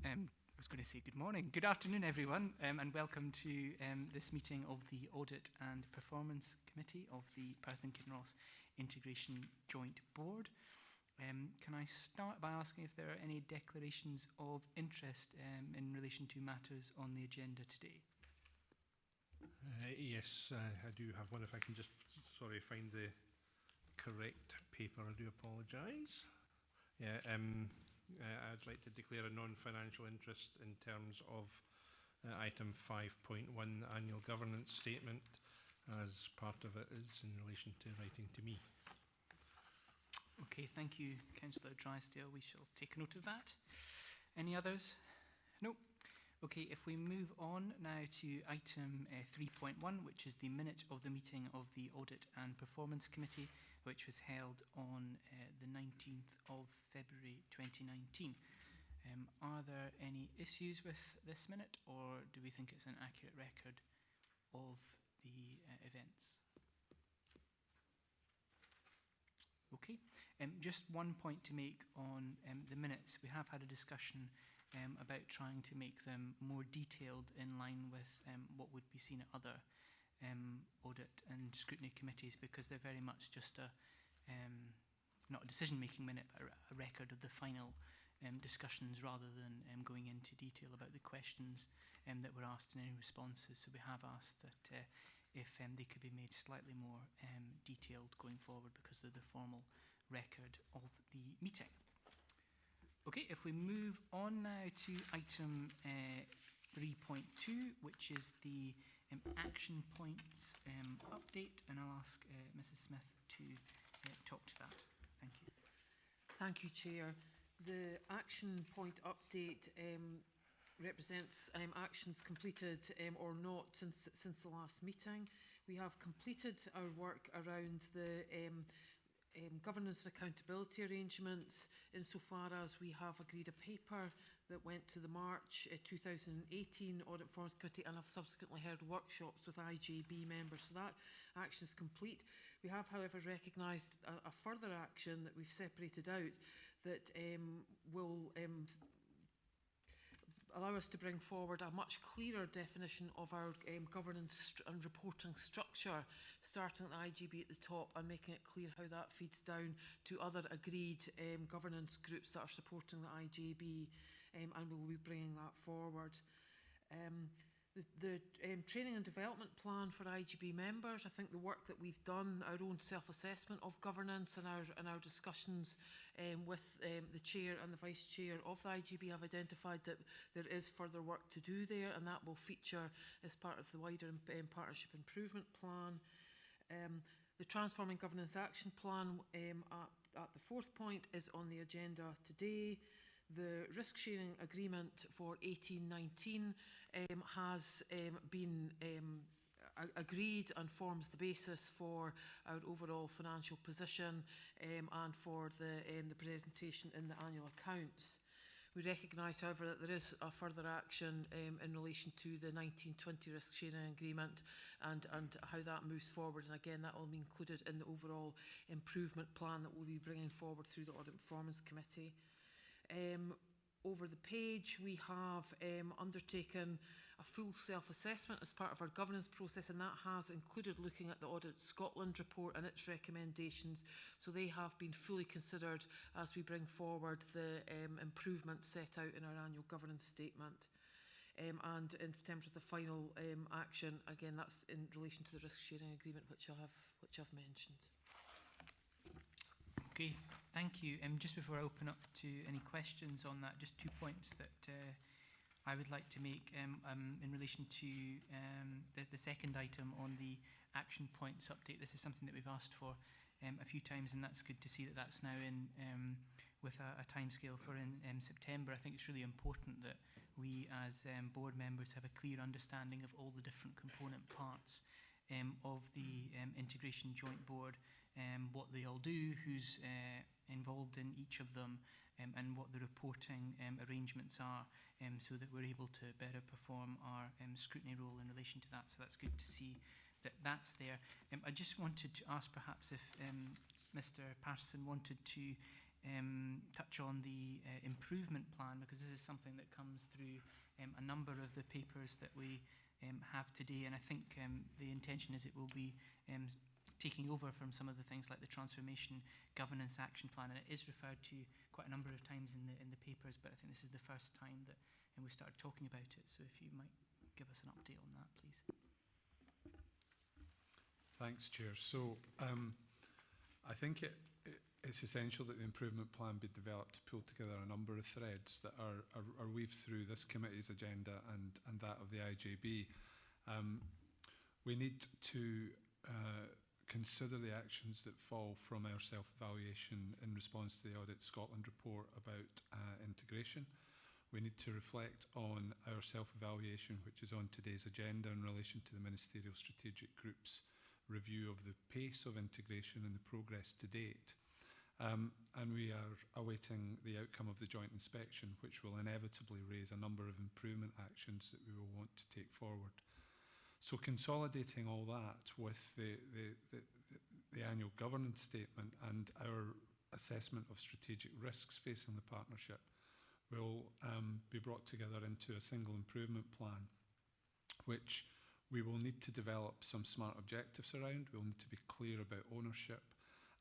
I was going to say good morning. Good afternoon, everyone, and welcome to this meeting of the Audit and Performance Committee of the Perth and Kinross Integration Joint Board. Can I start by asking if there are any declarations of interest in relation to matters on the agenda today? Yes, I do have one. If I can just, find the correct paper, I do apologise. Yeah, I'd like to declare a non-financial interest in terms of item 5.1, the annual governance statement, as part of it is in relation to writing to me. Okay, thank you, Councillor Drysdale. We shall take note of that. Any others? No. Okay, if we move on now to item 3.1, which is the minute of the meeting of the Audit and Performance Committee, which was held on the 19th of February 2019. Are there any issues with this minute, or do we think it's an accurate record of the events? Okay, just one point to make on the minutes. We have had a discussion about trying to make them more detailed in line with what would be seen at other audit and scrutiny committees, because they're very much just not a decision-making minute, but a record of the final discussions, rather than going into detail about the questions that were asked and any responses. So we have asked that if they could be made slightly more detailed going forward, because they're the formal record of the meeting. Okay, if we move on now to item 3.2, which is the action points update, and I'll ask Mrs. Smith to talk to that. Thank you. Thank you, Chair. The action point update represents actions completed or not since the last meeting. We have completed our work around the governance and accountability arrangements, insofar as we have agreed a paper that went to the March 2018 Audit and Performance Committee, and have subsequently held workshops with IJB members. So that action is complete. We have, however, recognised a further action that we've separated out that will allow us to bring forward a much clearer definition of our governance and reporting structure, starting at the IGB at the top and making it clear how that feeds down to other agreed governance groups that are supporting the IGB, and we will be bringing that forward. The training and development plan for IGB members, I think the work that we've done, our own self-assessment of governance and our discussions with the Chair and the Vice Chair of the IGB have identified that there is further work to do there, and that will feature as part of the wider partnership improvement plan. The Transforming Governance Action Plan at the fourth point is on the agenda today. The risk-sharing agreement for 18-19 has been agreed and forms the basis for our overall financial position and for the presentation in the annual accounts. We recognise, however, that there is a further action in relation to the 19-20 risk-sharing agreement and how that moves forward. And again, that will be included in the overall improvement plan that we'll be bringing forward through the Audit and Performance Committee. Over the page, we have undertaken a full self-assessment as part of our governance process, and that has included looking at the Audit Scotland report and its recommendations. So they have been fully considered as we bring forward the improvements set out in our annual governance statement. And in terms of the final action, again, that's in relation to the risk-sharing agreement, which I've mentioned. Okay, thank you. Just before I open up to any questions on that, just 2 points that I would like to make in relation to the second item on the action points update. This is something that we've asked for a few times, and that's good to see that that's now in with a timescale for in September. I think it's really important that we as board members have a clear understanding of all the different component parts of the Integration Joint Board, what they all do, who's involved in each of them, and what the reporting arrangements are, so that we're able to better perform our scrutiny role in relation to that. So that's good to see that that's there. I just wanted to ask perhaps if Mr. Patterson wanted to touch on the improvement plan, because this is something that comes through a number of the papers that we have today, and I think the intention is it will be taking over from some of the things like the Transformation Governance Action Plan, and it is referred to quite a number of times in the papers, but I think this is the first time that we started talking about it, so if you might give us an update on that, please. Thanks, Chair. So I think it's essential that the improvement plan be developed to pull together a number of threads that are weaved through this committee's agenda and that of the IJB. We need to consider the actions that fall from our self-evaluation in response to the Audit Scotland report about integration. We need to reflect on our self-evaluation, which is on today's agenda in relation to the Ministerial Strategic Group's review of the pace of integration and the progress to date. And we are awaiting the outcome of the joint inspection, which will inevitably raise a number of improvement actions that we will want to take forward. So consolidating all that with the annual governance statement and our assessment of strategic risks facing the partnership will be brought together into a single improvement plan, which we will need to develop some smart objectives around. We'll need to be clear about ownership.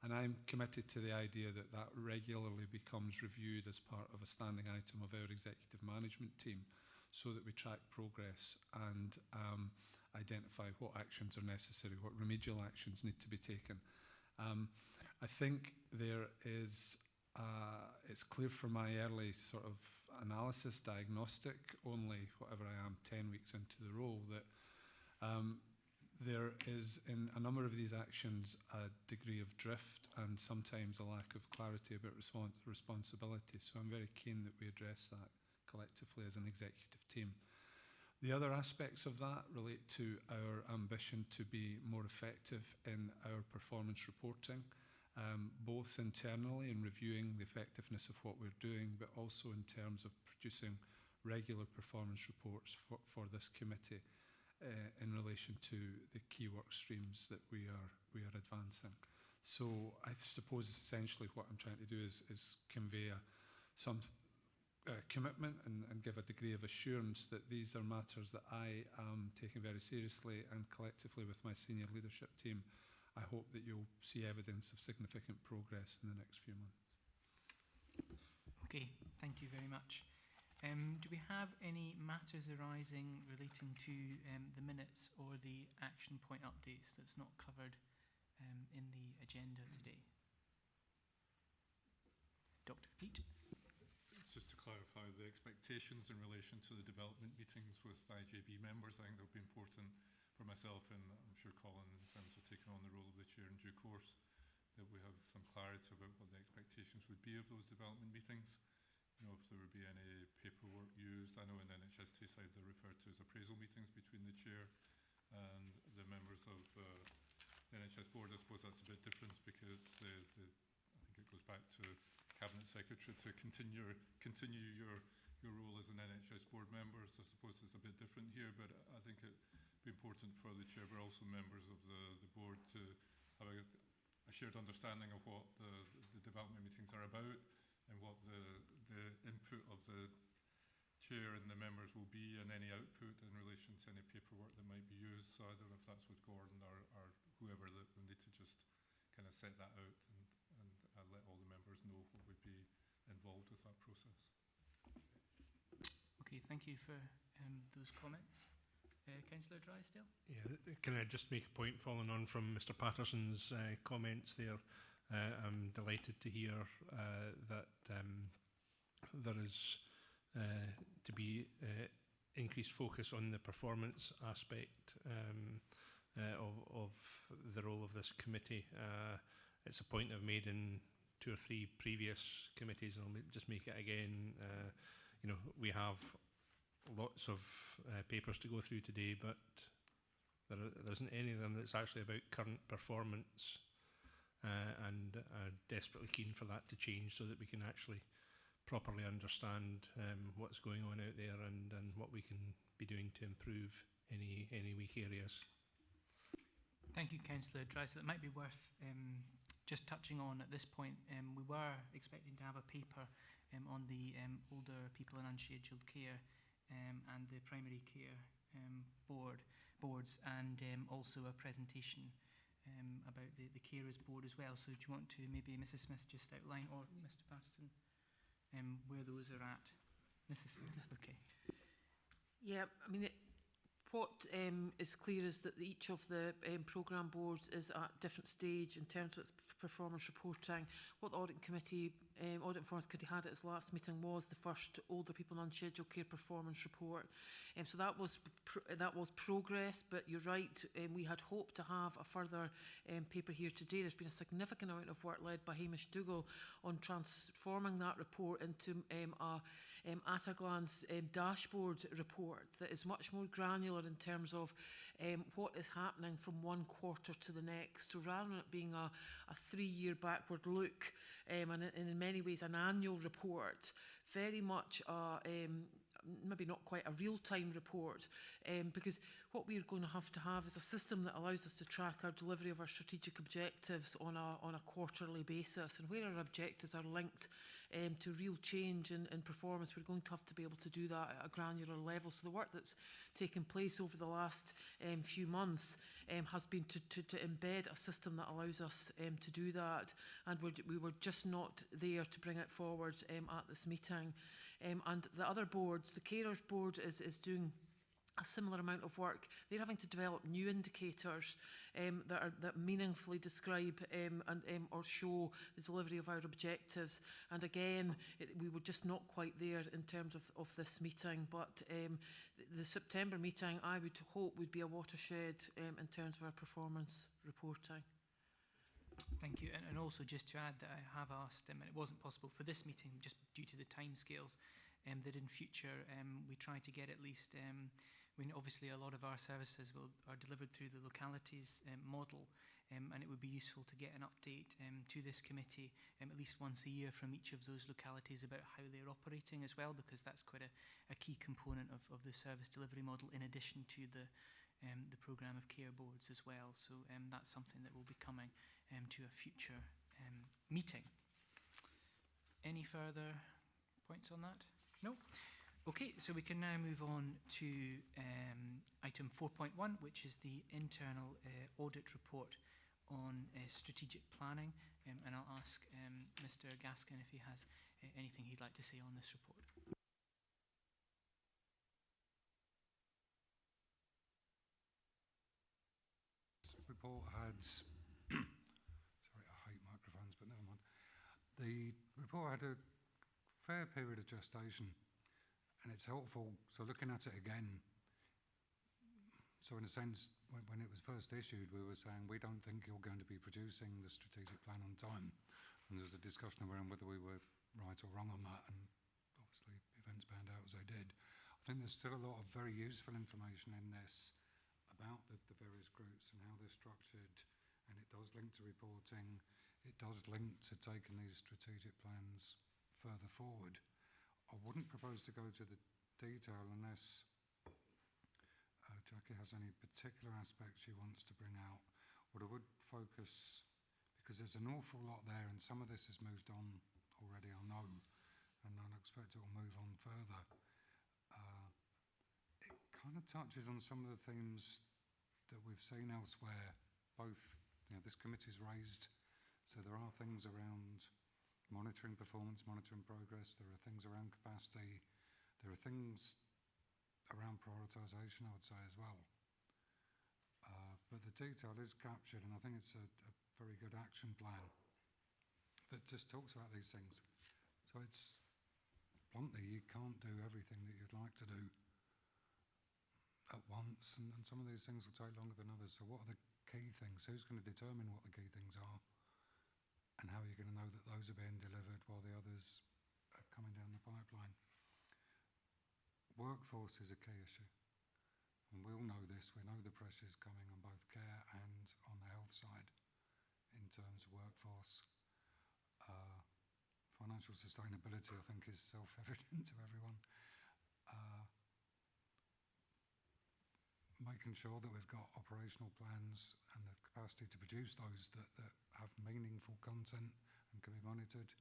And I'm committed to the idea that that regularly becomes reviewed as part of a standing item of our executive management team, so that we track progress and identify what actions are necessary, what remedial actions need to be taken. I think there is, it's clear from my early sort of analysis, diagnostic, only whatever I am 10 weeks into the role, that there is in a number of these actions a degree of drift and sometimes a lack of clarity about responsibility. So I'm very keen that we address that collectively as an executive team. The other aspects of that relate to our ambition to be more effective in our performance reporting, both internally in reviewing the effectiveness of what we're doing, but also in terms of producing regular performance reports for this committee in relation to the key work streams that we are advancing. So I suppose essentially what I'm trying to do is convey some commitment and give a degree of assurance that these are matters that I am taking very seriously, and collectively with my senior leadership team, I hope that you'll see evidence of significant progress in the next few months. Okay, thank you very much. Do we have any matters arising relating to the minutes or the action point updates that's not covered in the agenda today? Dr. Peat. Just to clarify the expectations in relation to the development meetings with IJB members, I think they'll be important for myself and I'm sure Colin in terms of taking on the role of the chair in due course, that we have some clarity about what the expectations would be of those development meetings. You know, if there would be any paperwork used. I know in NHS Tayside they're referred to as appraisal meetings between the chair and the members of the NHS board. I suppose that's a bit different because I think it goes back to Cabinet Secretary to continue your role as an NHS board member. So I suppose it's a bit different here, but I think it'd be important for the chair, but also members of the board to have a shared understanding of what the development meetings are about and what the input of the chair and the members will be, and any output in relation to any paperwork that might be used. So I don't know if that's with Gordon or whoever, that we need to just kind of set that out and let all the members know what would be involved with that process. Okay, thank you for those comments. Councillor Drysdale? Yeah, can I just make a point following on from Mr Patterson's comments there? I'm delighted to hear that there is to be increased focus on the performance aspect of the role of this committee. It's a point I've made in 2 or 3 previous committees, and I'll just make it again. You know, we have lots of papers to go through today, but there isn't any of them that's actually about current performance, and desperately keen for that to change so that we can actually properly understand what's going on out there and what we can be doing to improve any weak areas. Thank you, Councillor Drysdale. It might be worth just touching on at this point, we were expecting to have a paper on the older people in unscheduled care and the primary care boards, and also a presentation about the carers board as well. So do you want to maybe, Mrs. Smith, just outline, or Mr. Patterson, where those are at? Mrs. Smith, okay. Yeah, I mean, what is clear is that each of the programme boards is at a different stage in terms of its performance reporting. What the Audit Committee, Audit and Performance Committee had at its last meeting was the first older people in unscheduled care performance report. So that was progress, but you're right, we had hoped to have a further paper here today. There's been a significant amount of work led by Hamish Dougal on transforming that report into a at-a-glance dashboard report that is much more granular in terms of what is happening from one quarter to the next. So rather than it being a 3-year backward look, and in many ways an annual report, very much maybe not quite a real-time report, because what we're going to have is a system that allows us to track our delivery of our strategic objectives on a quarterly basis, and where our objectives are linked to real change in performance, we're going to have to be able to do that at a granular level. So the work that's taken place over the last few months has been to embed a system that allows us to do that, and we were just not there to bring it forward at this meeting. And the other boards, the carers board is doing a similar amount of work. They're having to develop new indicators that meaningfully describe or show the delivery of our objectives. And again, we were just not quite there in terms of this meeting. But the September meeting, I would hope, would be a watershed in terms of our performance reporting. Thank you. And also just to add that I have asked, and it wasn't possible for this meeting just due to the timescales, that in future we try to get at least, obviously a lot of our services are delivered through the localities model, and it would be useful to get an update to this committee at least once a year from each of those localities about how they're operating as well, because that's quite a key component of the service delivery model, in addition to the programme of care boards as well. So that's something that will be coming to a future meeting. Any further points on that? No? Okay, so we can now move on to item 4.1, which is the internal audit report on strategic planning. And I'll ask Mr. Gaskin if he has anything he'd like to say on this report. Report had sorry, I hate microphones, but never mind. The report had a fair period of gestation, and it's helpful. So looking at it again, so in a sense, when it was first issued, we were saying we don't think you're going to be producing the strategic plan on time, and there was a discussion around whether we were right or wrong on that, and obviously events panned out as they did. I think there's still a lot of very useful information in this about the various groups and how they're structured, and it does link to reporting, it does link to taking these strategic plans further forward. I wouldn't propose to go to the detail unless Jackie has any particular aspects she wants to bring out. What I would focus, because there's an awful lot there, and some of this has moved on already, I know, and I expect it will move on further. It kind of touches on some of the themes that we've seen elsewhere, both, this committee's raised, so there are things around monitoring performance, monitoring progress, there are things around capacity, there are things around prioritisation, I would say, as well. But the detail is captured, and I think it's a very good action plan that just talks about these things. So it's, bluntly, you can't do everything that you'd like to do at once, and some of these things will take longer than others. So what are the key things? Who's going to determine what the key things are? And how are you going to know that those are being delivered while the others are coming down the pipeline? Workforce is a key issue. And we all know this. We know the pressures coming on both care and on the health side in terms of workforce. Financial sustainability, I think, is self-evident to everyone. Making making sure that we've got operational plans and the capacity to produce those that have meaningful content and can be monitored.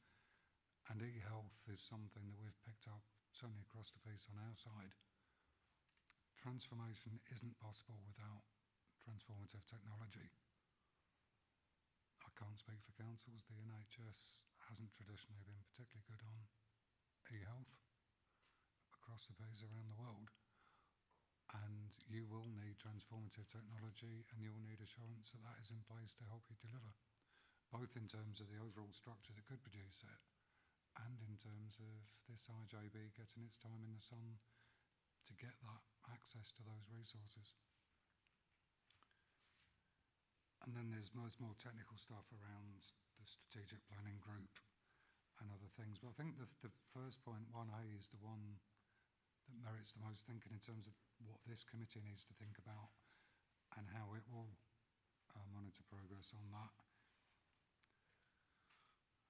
And e-health is something that we've picked up certainly across the piece on our side. Transformation isn't possible without transformative technology. I can't speak for councils. The NHS hasn't traditionally been particularly good on e-health across the piece around the world. And you will need transformative technology, and you'll need assurance that that is in place to help you deliver, both in terms of the overall structure that could produce it, and in terms of this IJB getting its time in the sun to get that access to those resources. And then there's most more technical stuff around the strategic planning group and other things. But I think the first point, 1A, is the one that merits the most thinking in terms of what this committee needs to think about and how it will monitor progress on that.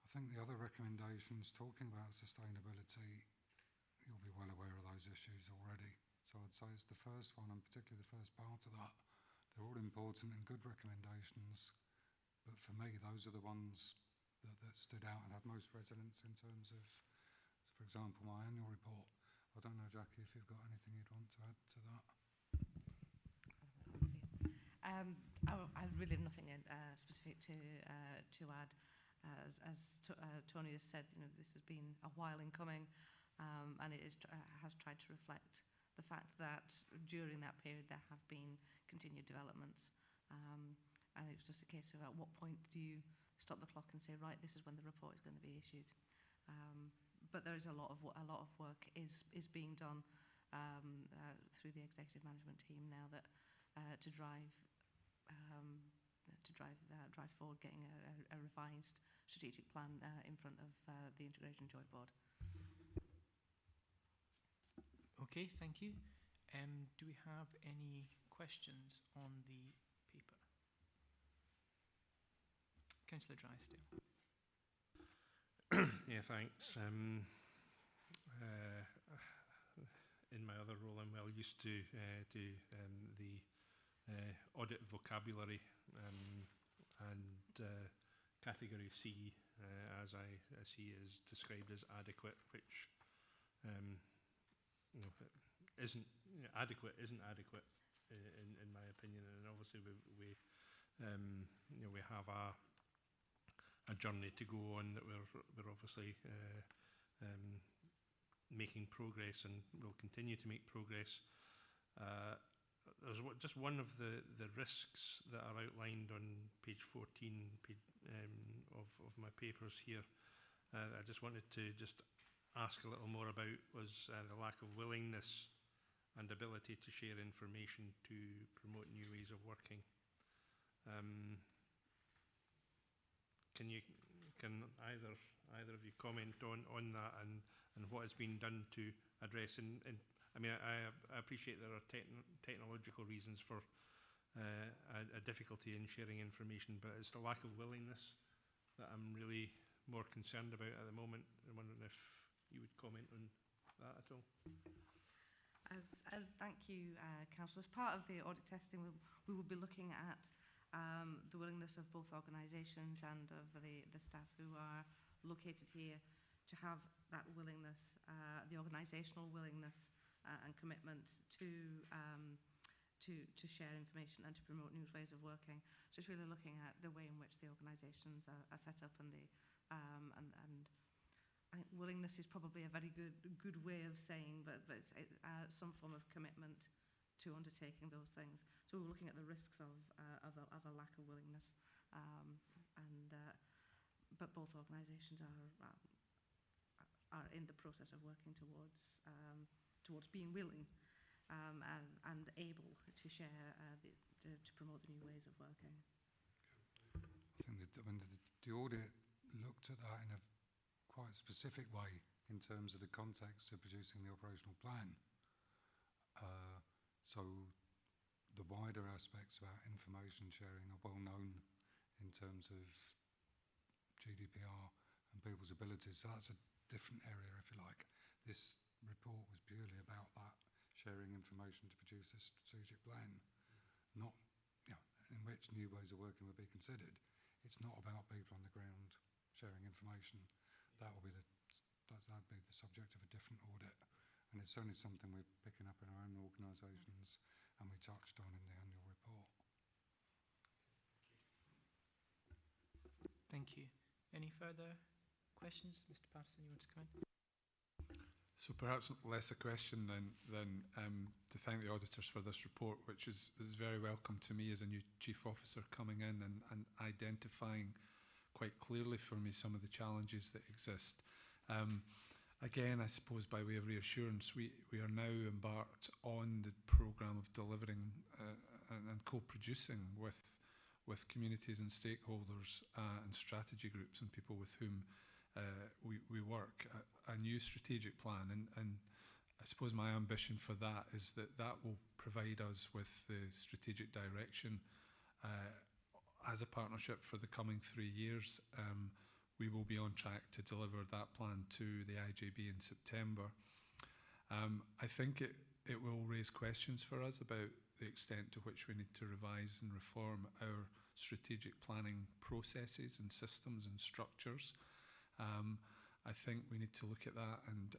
I think the other recommendations talking about sustainability, you'll be well aware of those issues already. So I'd say it's the first one, and particularly the first part of that. They're all important and good recommendations, but for me, those are the ones that stood out and had most resonance in terms of, for example, my annual report. I don't know, Jackie, if you've got anything you'd want to add to that. I really have nothing specific to add. As Tony has said, you know, this has been a while in coming, and it has tried to reflect the fact that during that period there have been continued developments, and it was just a case of at what point do you stop the clock and say, right, this is when the report is going to be issued. But there is a lot of work is being done through the executive management team now that to drive forward getting a revised strategic plan in front of the Integration Joint Board. Okay, thank you. Do we have any questions on the paper? Councillor Drysdale. Yeah, thanks. In my other role, I'm well used to the audit vocabulary and category C, as I see, is described as adequate, which you know, isn't adequate in my opinion, and obviously we you know, we have a journey to go on that we're obviously making progress and will continue to make progress. There's just one of the risks that are outlined on page 14 of my papers here. I just wanted to just ask a little more about was the lack of willingness and ability to share information to promote new ways of working. Can either of you comment on that and what has been done to address? And I mean, I appreciate there are technological reasons for a difficulty in sharing information, but it's the lack of willingness that I'm really more concerned about at the moment. I'm wondering if you would comment on that at all. Thank you, Councillor. As part of the audit testing, we will be looking at the willingness of both organisations and of the staff who are located here to have that willingness, the organisational willingness and commitment to share information and to promote new ways of working. So it's really looking at the way in which the organisations are set up and I think willingness is probably a very good way of saying, but it's some form of commitment to undertaking those things. So we're looking at the risks of a lack of willingness, but both organisations are in the process of working towards being willing and able to share to promote the new ways of working. I think that when the audit looked at that in a quite specific way in terms of the context of producing the operational plan. So the wider aspects about information sharing are well known in terms of GDPR and people's abilities. So that's a different area, if you like. This report was purely about that, sharing information to produce a strategic plan. not, in which new ways of working would be considered. It's not about people on the ground sharing information. That'd be the subject of a different audit, and it's only something we're picking up in our own organisations, and we touched on in the annual report. Thank you. Any further questions? Mr. Patterson, you want to come in? So perhaps less a question than to thank the auditors for this report, which is very welcome to me as a new chief officer coming in and identifying quite clearly for me some of the challenges that exist. Again, I suppose by way of reassurance, we are now embarked on the programme of delivering and co-producing with communities and stakeholders and strategy groups and people with whom we work, a new strategic plan, and I suppose my ambition for that is that will provide us with the strategic direction as a partnership for the coming 3 years. We will be on track to deliver that plan to the IJB in September. I think it will raise questions for us about the extent to which we need to revise and reform our strategic planning processes and systems and structures. I think we need to look at that and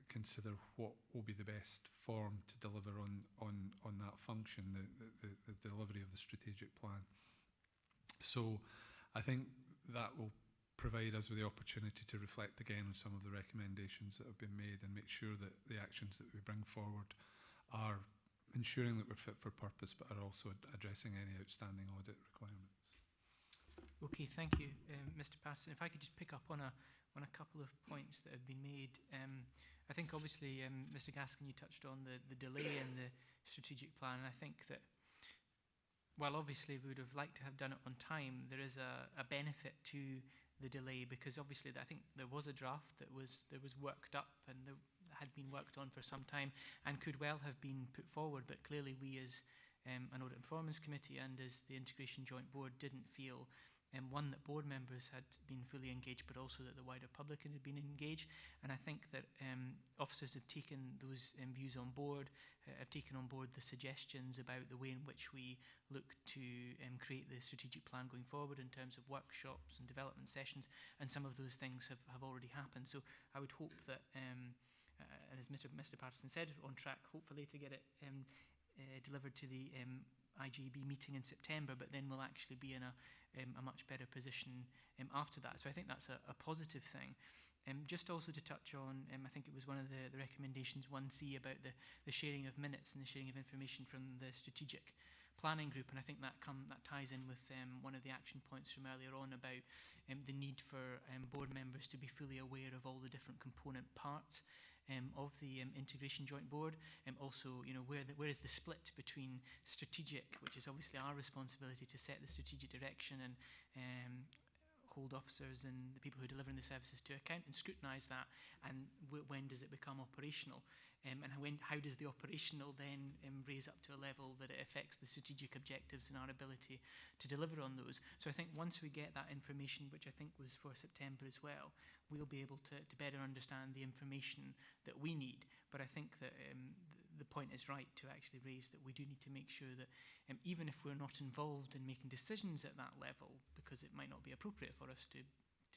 consider what will be the best form to deliver on that function, the delivery of the strategic plan. So I think that will provide us with the opportunity to reflect again on some of the recommendations that have been made and make sure that the actions that we bring forward are ensuring that we're fit for purpose, but are also addressing any outstanding audit requirements. Okay, thank you, Mr. Patterson. If I could just pick up on a couple of points that have been made. I think obviously, Mr. Gaskin, you touched on the delay in the strategic plan, and I think that while obviously we would have liked to have done it on time, there is a benefit to the delay, because obviously I think there was a draft that was worked up and had been worked on for some time and could well have been put forward, but clearly we as an Audit and Performance Committee and as the Integration Joint Board didn't feel one, that board members had been fully engaged, but also that the wider public had been engaged. And I think that officers have taken those views on board, have taken on board the suggestions about the way in which we look to create the strategic plan going forward in terms of workshops and development sessions, and some of those things have already happened. So I would hope that, and as Mr. Patterson said, on track hopefully to get it delivered to the IJB meeting in September, but then we'll actually be in a much better position after that. So I think that's a positive thing. Just also to touch on, I think it was one of the recommendations 1C about the sharing of minutes and the sharing of information from the strategic planning group, and I think that ties in with one of the action points from earlier on about the need for board members to be fully aware of all the different component parts of the Integration Joint Board, and also, where is the split between strategic, which is obviously our responsibility to set the strategic direction and hold officers and the people who are delivering the services to account and scrutinise that, and when does it become operational, and how does the operational then raise up to a level that it affects the strategic objectives and our ability to deliver on those. So I think once we get that information, which I think was for September as well, we'll be able to better understand the information that we need. But I think that the point is right to actually raise that we do need to make sure that even if we're not involved in making decisions at that level, because it might not be appropriate for us to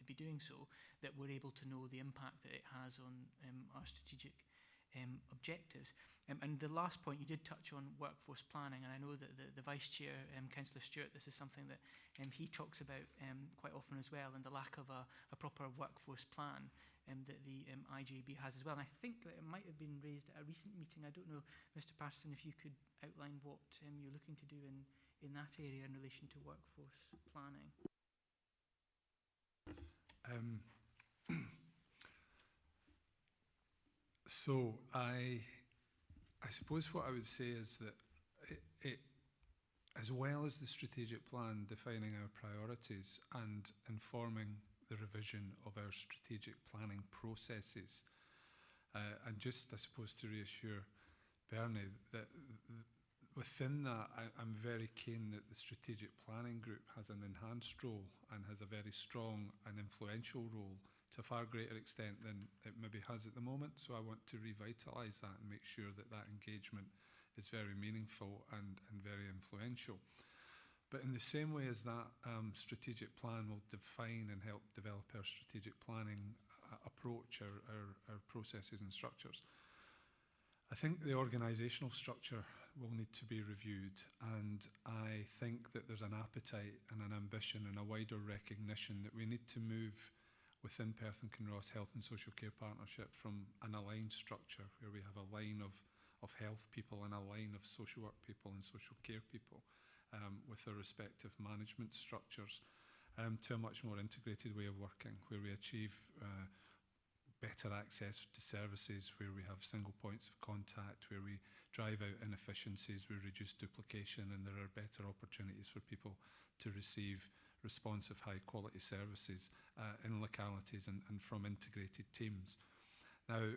be doing so, that we're able to know the impact that it has on our strategic objectives. And the last point, you did touch on workforce planning, and I know that the Vice Chair, Councillor Stewart, this is something that he talks about quite often as well, and the lack of a proper workforce plan that the IJB has as well. And I think that it might have been raised at a recent meeting. I don't know, Mr. Patterson, if you could outline what you're looking to do in that area in relation to workforce planning. So I suppose what I would say is that it, as well as the strategic plan defining our priorities and informing the revision of our strategic planning processes, and just I suppose to reassure Bernie that within that I'm very keen that the strategic planning group has an enhanced role and has a very strong and influential role to a far greater extent than it maybe has at the moment. So I want to revitalise that and make sure that that engagement is very meaningful and very influential. But in the same way as that strategic plan will define and help develop our strategic planning approach, our processes and structures, I think the organisational structure will need to be reviewed, and I think that there's an appetite and an ambition and a wider recognition that we need to move within Perth and Kinross Health and Social Care Partnership from an aligned structure where we have a line of health people and a line of social work people and social care people with their respective management structures to a much more integrated way of working where we achieve better access to services, where we have single points of contact, where we drive out inefficiencies, we reduce duplication, and there are better opportunities for people to receive responsive high quality services in localities and from integrated teams. Now,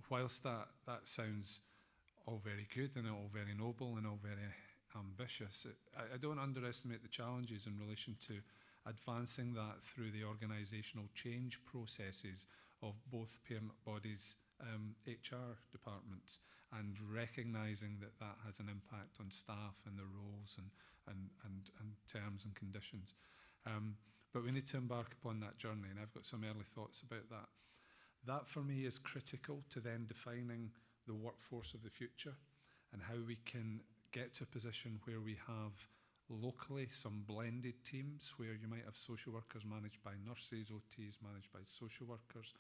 whilst that sounds all very good and all very noble and all very ambitious, I don't underestimate the challenges in relation to advancing that through the organisational change processes of both parent bodies, HR departments, and recognising that that has an impact on staff and their roles and terms and conditions. But we need to embark upon that journey, and I've got some early thoughts about that. That for me is critical to then defining the workforce of the future and how we can get to a position where we have locally some blended teams where you might have social workers managed by nurses, OTs managed by social workers,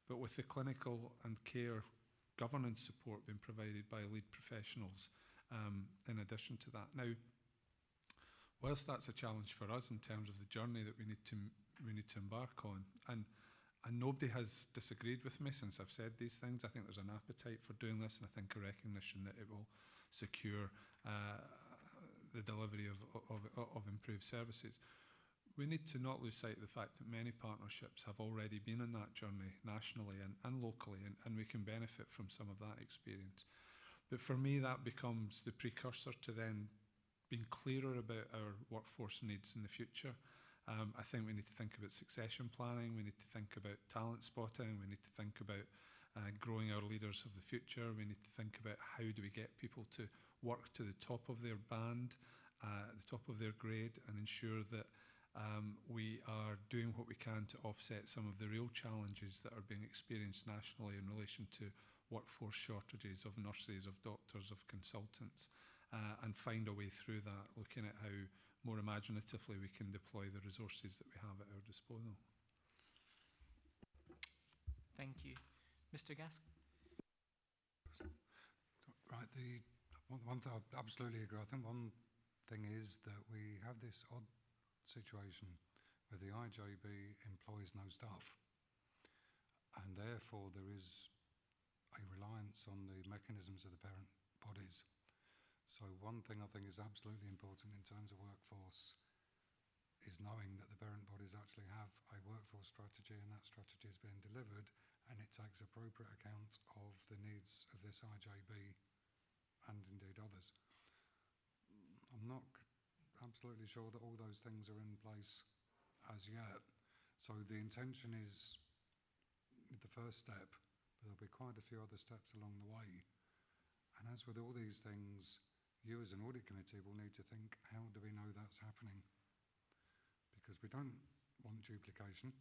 but with the clinical and care governance support being provided by lead professionals in addition to that. Now, whilst that's a challenge for us in terms of the journey that we need to embark on, and nobody has disagreed with me since I've said these things, I think there's an appetite for doing this, and I think a recognition that it will secure the delivery of improved services. We need to not lose sight of the fact that many partnerships have already been on that journey nationally and locally, and we can benefit from some of that experience. But for me, that becomes the precursor to then being clearer about our workforce needs in the future. I think we need to think about succession planning, we need to think about talent spotting, we need to think about growing our leaders of the future, we need to think about how do we get people to work to the top of their band, the top of their grade, and ensure that we are doing what we can to offset some of the real challenges that are being experienced nationally in relation to workforce shortages of nurses, of doctors, of consultants, and find a way through that, looking at how more imaginatively we can deploy the resources that we have at our disposal. Thank you. Mr. Gask? Right, one thing I absolutely agree. I think one thing is that we have this odd situation where the IJB employs no staff, and therefore there is a reliance on the mechanisms of the parent bodies. So one thing I think is absolutely important in terms of workforce is knowing that the parent bodies actually have a workforce strategy, and that strategy is being delivered, and it takes appropriate account of the needs of this IJB and indeed others. I'm not absolutely sure that all those things are in place as yet. So the intention is the first step, but there'll be quite a few other steps along the way. And as with all these things, you as an audit committee will need to think, how do we know that's happening? Because we don't want duplication,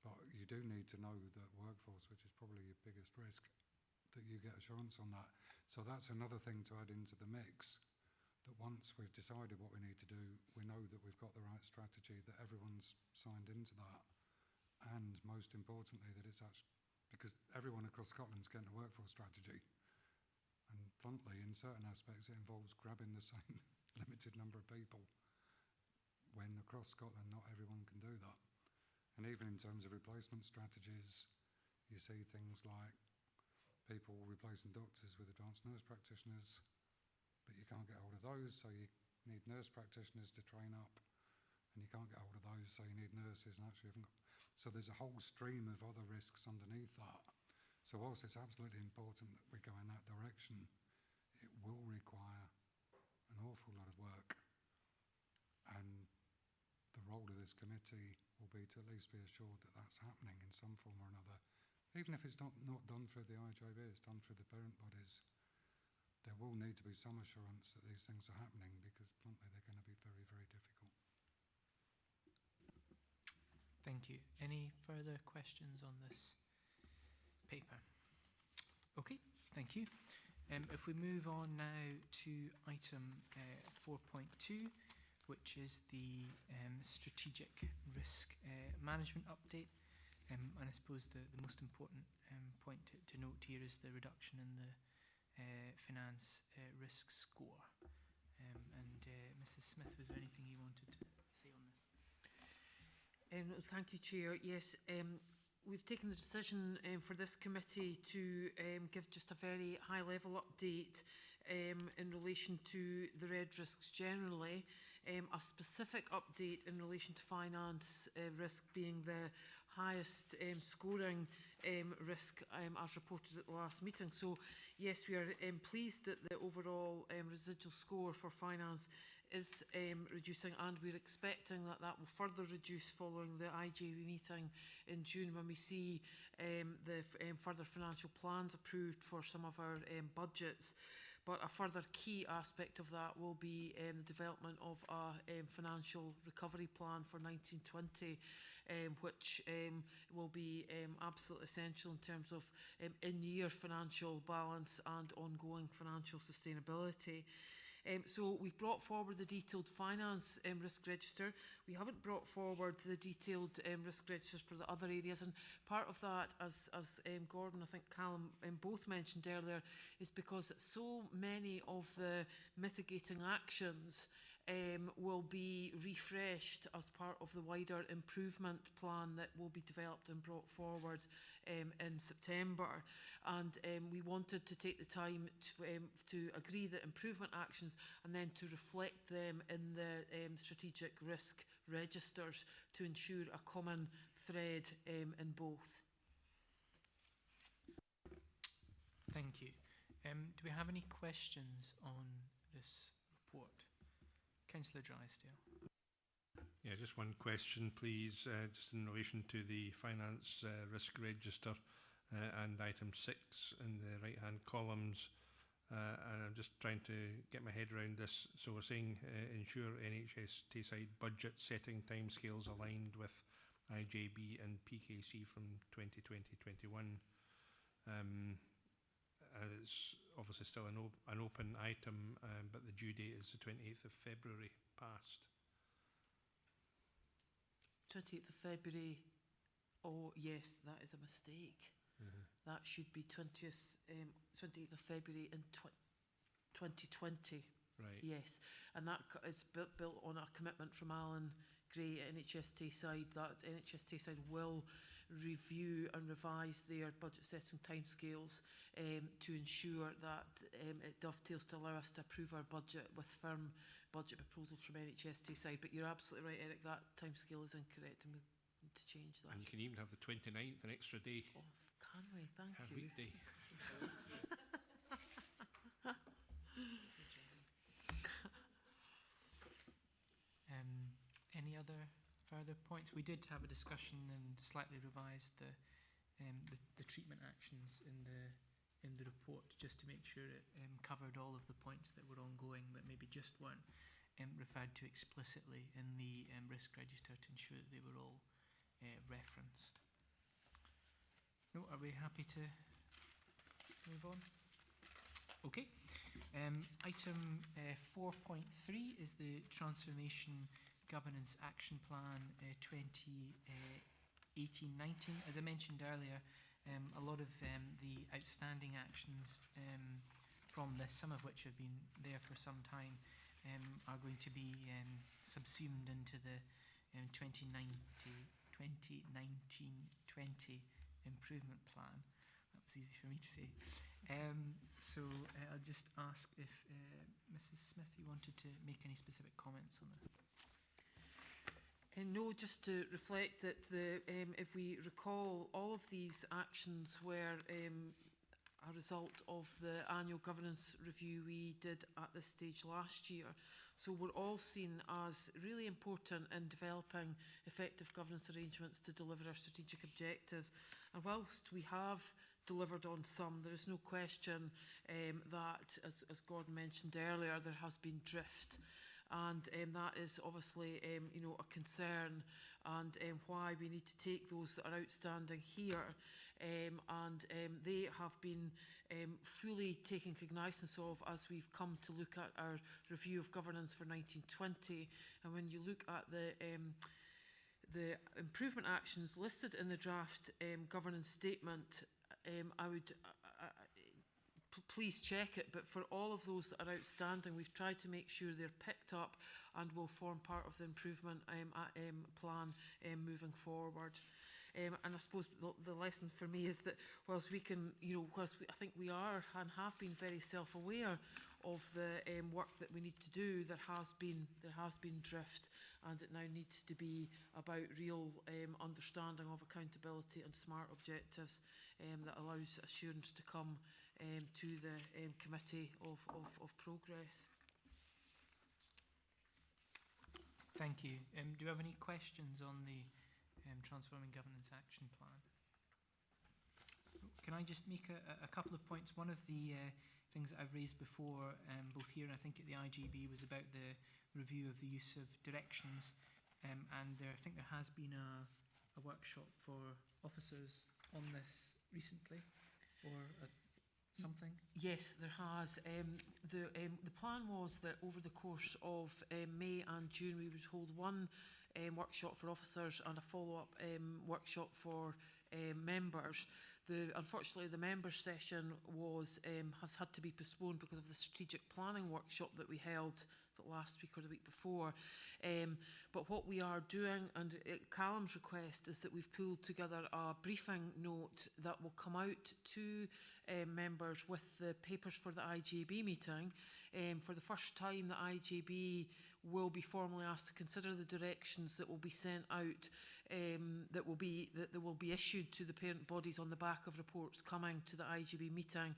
but you do need to know that workforce, which is probably your biggest risk, that you get assurance on that. So that's another thing to add into the mix, that once we've decided what we need to do, we know that we've got the right strategy, that everyone's signed into that, and most importantly, that it's actually, because everyone across Scotland's getting a workforce strategy, and bluntly, in certain aspects, it involves grabbing the same limited number of people, when across Scotland, not everyone can do that. And even in terms of replacement strategies, you see things like people replacing doctors with advanced nurse practitioners, but you can't get hold of those, so you need nurse practitioners to train up, and you can't get hold of those, so you need nurses, and actually haven't got. So there's a whole stream of other risks underneath that. So whilst it's absolutely important that we go in that direction, it will require an awful lot of work. And the role of this committee will be to at least be assured that that's happening in some form or another. Even if it's not done through the IJB, it's done through the parent bodies. There will need to be some assurance that these things are happening, because bluntly they're going to be very, very difficult. Thank you. Any further questions on this paper? Okay, thank you. If we move on now to item 4.2, which is the strategic risk management update. And I suppose the most important point to note here is the reduction in the finance risk score. Mrs. Smith, was there anything you wanted to say on this? Thank you, Chair. Yes, we've taken the decision for this committee to give just a very high-level update in relation to the red risks generally, a specific update in relation to finance risk being the highest scoring risk as reported at the last meeting. So yes, we are pleased that the overall residual score for finance is reducing, and we're expecting that that will further reduce following the IJB meeting in June, when we see the further financial plans approved for some of our budgets. But a further key aspect of that will be the development of a financial recovery plan for 1920, which will be absolutely essential in terms of in-year financial balance and ongoing financial sustainability. So we've brought forward the detailed finance risk register. We haven't brought forward the detailed risk registers for the other areas, and part of that, as Gordon, I think Callum both mentioned earlier, is because so many of the mitigating actions will be refreshed as part of the wider improvement plan that will be developed and brought forward in September. And we wanted to take the time to agree the improvement actions and then to reflect them in the strategic risk registers to ensure a common thread in both. Thank you. Do we have any questions on this report? Councillor Drysdale. Yeah, just one question, please, just in relation to the finance risk register and item 6 in the right-hand columns. And I'm just trying to get my head around this. So we're saying ensure NHS Tayside budget setting timescales aligned with IJB and PKC from 2020-21. It's obviously still an open item, but the due date is the 28th of February past. 28th of February. Oh, yes, that is a mistake. That should be 28th of February in 2020. Right. Yes, and that is built on a commitment from Alan Gray at NHS Tayside that NHS Tayside will review and revise their budget setting timescales to ensure that it dovetails to allow us to approve our budget with firm budget proposals from NHS Tayside. But you're absolutely right, Eric, that timescale is incorrect and we need to change that. And you can even have the 29th, an extra day. Oh, can we? Thank A you. weekday. Any other further points? We did have a discussion and slightly revised the treatment actions in the report, just to make sure it covered all of the points that were ongoing that maybe just weren't referred to explicitly in the risk register, to ensure that they were all referenced. No, are we happy to move on? Okay. Item 4.3 is the Transformation Governance Action Plan 2018-19. As I mentioned earlier, a lot of the outstanding actions from this, some of which have been there for some time, are going to be subsumed into the 2019-20 improvement plan. That was easy for me to say. So I'll just ask if Mrs. Smith, you wanted to make any specific comments on this. No, just to reflect that if we recall, all of these actions were a result of the annual governance review we did at this stage last year. So we're all seen as really important in developing effective governance arrangements to deliver our strategic objectives. And whilst we have delivered on some. There is no question that, as Gordon mentioned earlier, there has been drift. And that is obviously you know, a concern, and why we need to take those that are outstanding here, and they have been fully taken cognizance of as we've come to look at our review of governance for 1920. And when you look at the improvement actions listed in the draft governance statement, I would please check it, but for all of those that are outstanding, we've tried to make sure they're picked up and will form part of the improvement plan moving forward. And I suppose the lesson for me is that whilst we can, you know, I think we are and have been very self-aware of the work that we need to do, there has been drift, and it now needs to be about real understanding of accountability and smart objectives that allows assurance to come to the committee of progress. Thank you. Do you have any questions on the Transforming Governance Action Plan? Can I just make a couple of points? One of the things that I've raised before, both here and I think at the IGB, was about the review of the use of directions, and I think there has been a workshop for officers on this recently, or something? Yes, there has. The plan was that over the course of May and June we would hold one workshop for officers and a follow-up workshop for members. Unfortunately, the members' session has had to be postponed because of the strategic planning workshop that we held last week or the week before. But what we are doing, and at Callum's request, is that we've pulled together a briefing note that will come out to members with the papers for the IGB meeting. For the first time, the IGB will be formally asked to consider the directions that will be sent out, that will be issued to the parent bodies on the back of reports coming to the IGB meeting.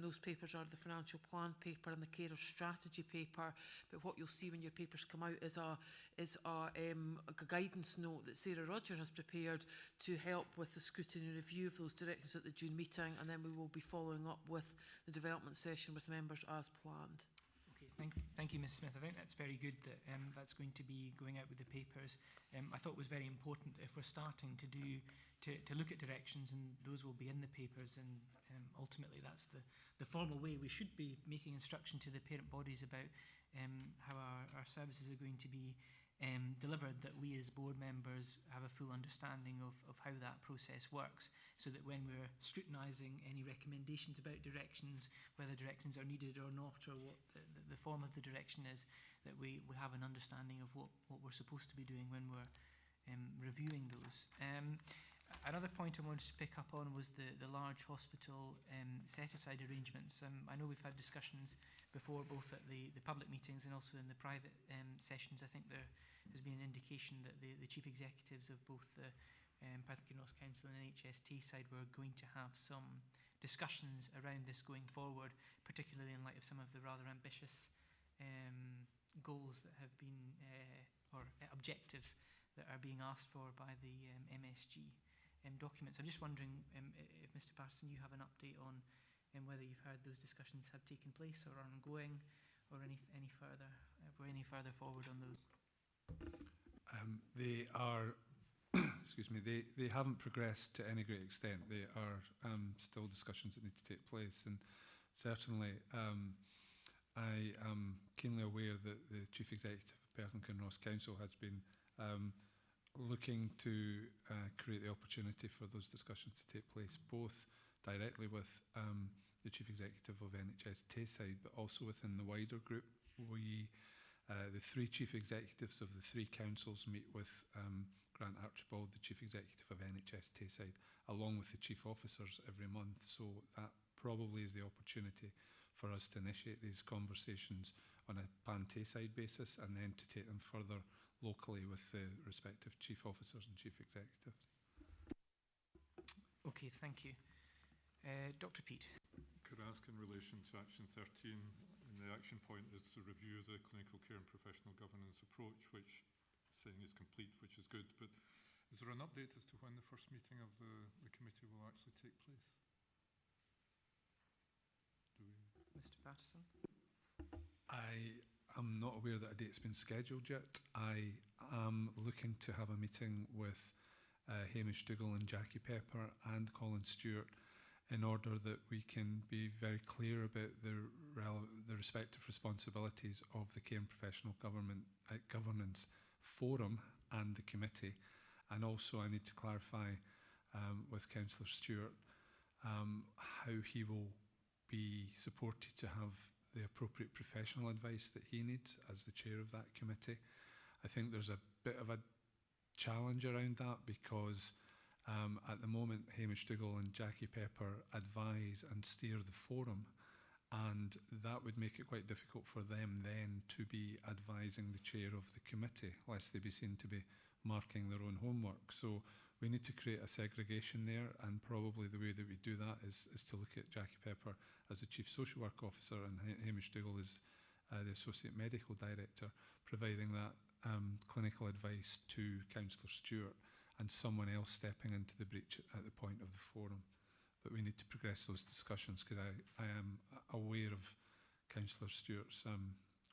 Those papers are the financial plan paper and the carer strategy paper. But what you'll see when your papers come out is a guidance note that Sarah Roger has prepared to help with the scrutiny and review of those directions at the June meeting, and then we will be following up with the development session with members as planned. Thank you, Ms Smith. I think that's very good that that's going to be going out with the papers. I thought it was very important that if we're starting to look at directions, and those will be in the papers, and ultimately that's the formal way we should be making instruction to the parent bodies about how our services are going to be delivered, that we as board members have a full understanding of how that process works, so that when we're scrutinising any recommendations about directions, whether directions are needed or not, or what the form of the direction is, that we have an understanding of what we're supposed to be doing when we're reviewing those. Another point I wanted to pick up on was the large hospital set-aside arrangements. I know we've had discussions before, both at the public meetings and also in the private sessions. I think there has been an indication that the chief executives of both the Perth Kinross Council and NHS Tayside were going to have some discussions around this going forward, particularly in light of some of the rather ambitious goals that have been, or objectives that are being asked for by the MSG documents. I'm just wondering if, Mr Patterson, you have an update on whether you've heard those discussions have taken place or are ongoing, or any further forward on those. They are, excuse me, they haven't progressed to any great extent. They are still discussions that need to take place, and certainly I am keenly aware that the Chief Executive of Perth and Kinross Council has been looking to create the opportunity for those discussions to take place, both directly with the Chief Executive of NHS Tayside, but also within the wider group. The three Chief Executives of the three councils meet with Grant Archibald, the Chief Executive of NHS Tayside, along with the Chief Officers every month. So that probably is the opportunity for us to initiate these conversations on a pan-Tayside basis, and then to take them further locally with the respective Chief Officers and Chief Executives. Okay, thank you. Dr Pete. Could I ask in relation to Action 13, and the action point is to review the clinical care and professional governance approach, which saying is complete, which is good, but is there an update as to when the first meeting of the committee will actually take place? Mr Patterson? I am not aware that a date's been scheduled yet. I am looking to have a meeting with Hamish Dougal and Jackie Pepper and Colin Stewart in order that we can be very clear about the respective responsibilities of the Care and Professional Governance Forum and the committee. And also I need to clarify with Councillor Stewart how he will be supported to have the appropriate professional advice that he needs as the chair of that committee. I think there's a bit of a challenge around that because at the moment Hamish Dougal and Jackie Pepper advise and steer the forum, and that would make it quite difficult for them then to be advising the chair of the committee, lest they be seen to be marking their own homework. So we need to create a segregation there, and probably the way that we do that is to look at Jackie Pepper as the Chief Social Work Officer and Hamish Dougal as the Associate Medical Director, providing that clinical advice to Councillor Stewart and someone else stepping into the breach at the point of the forum. But we need to progress those discussions because I am aware of Councillor Stewart's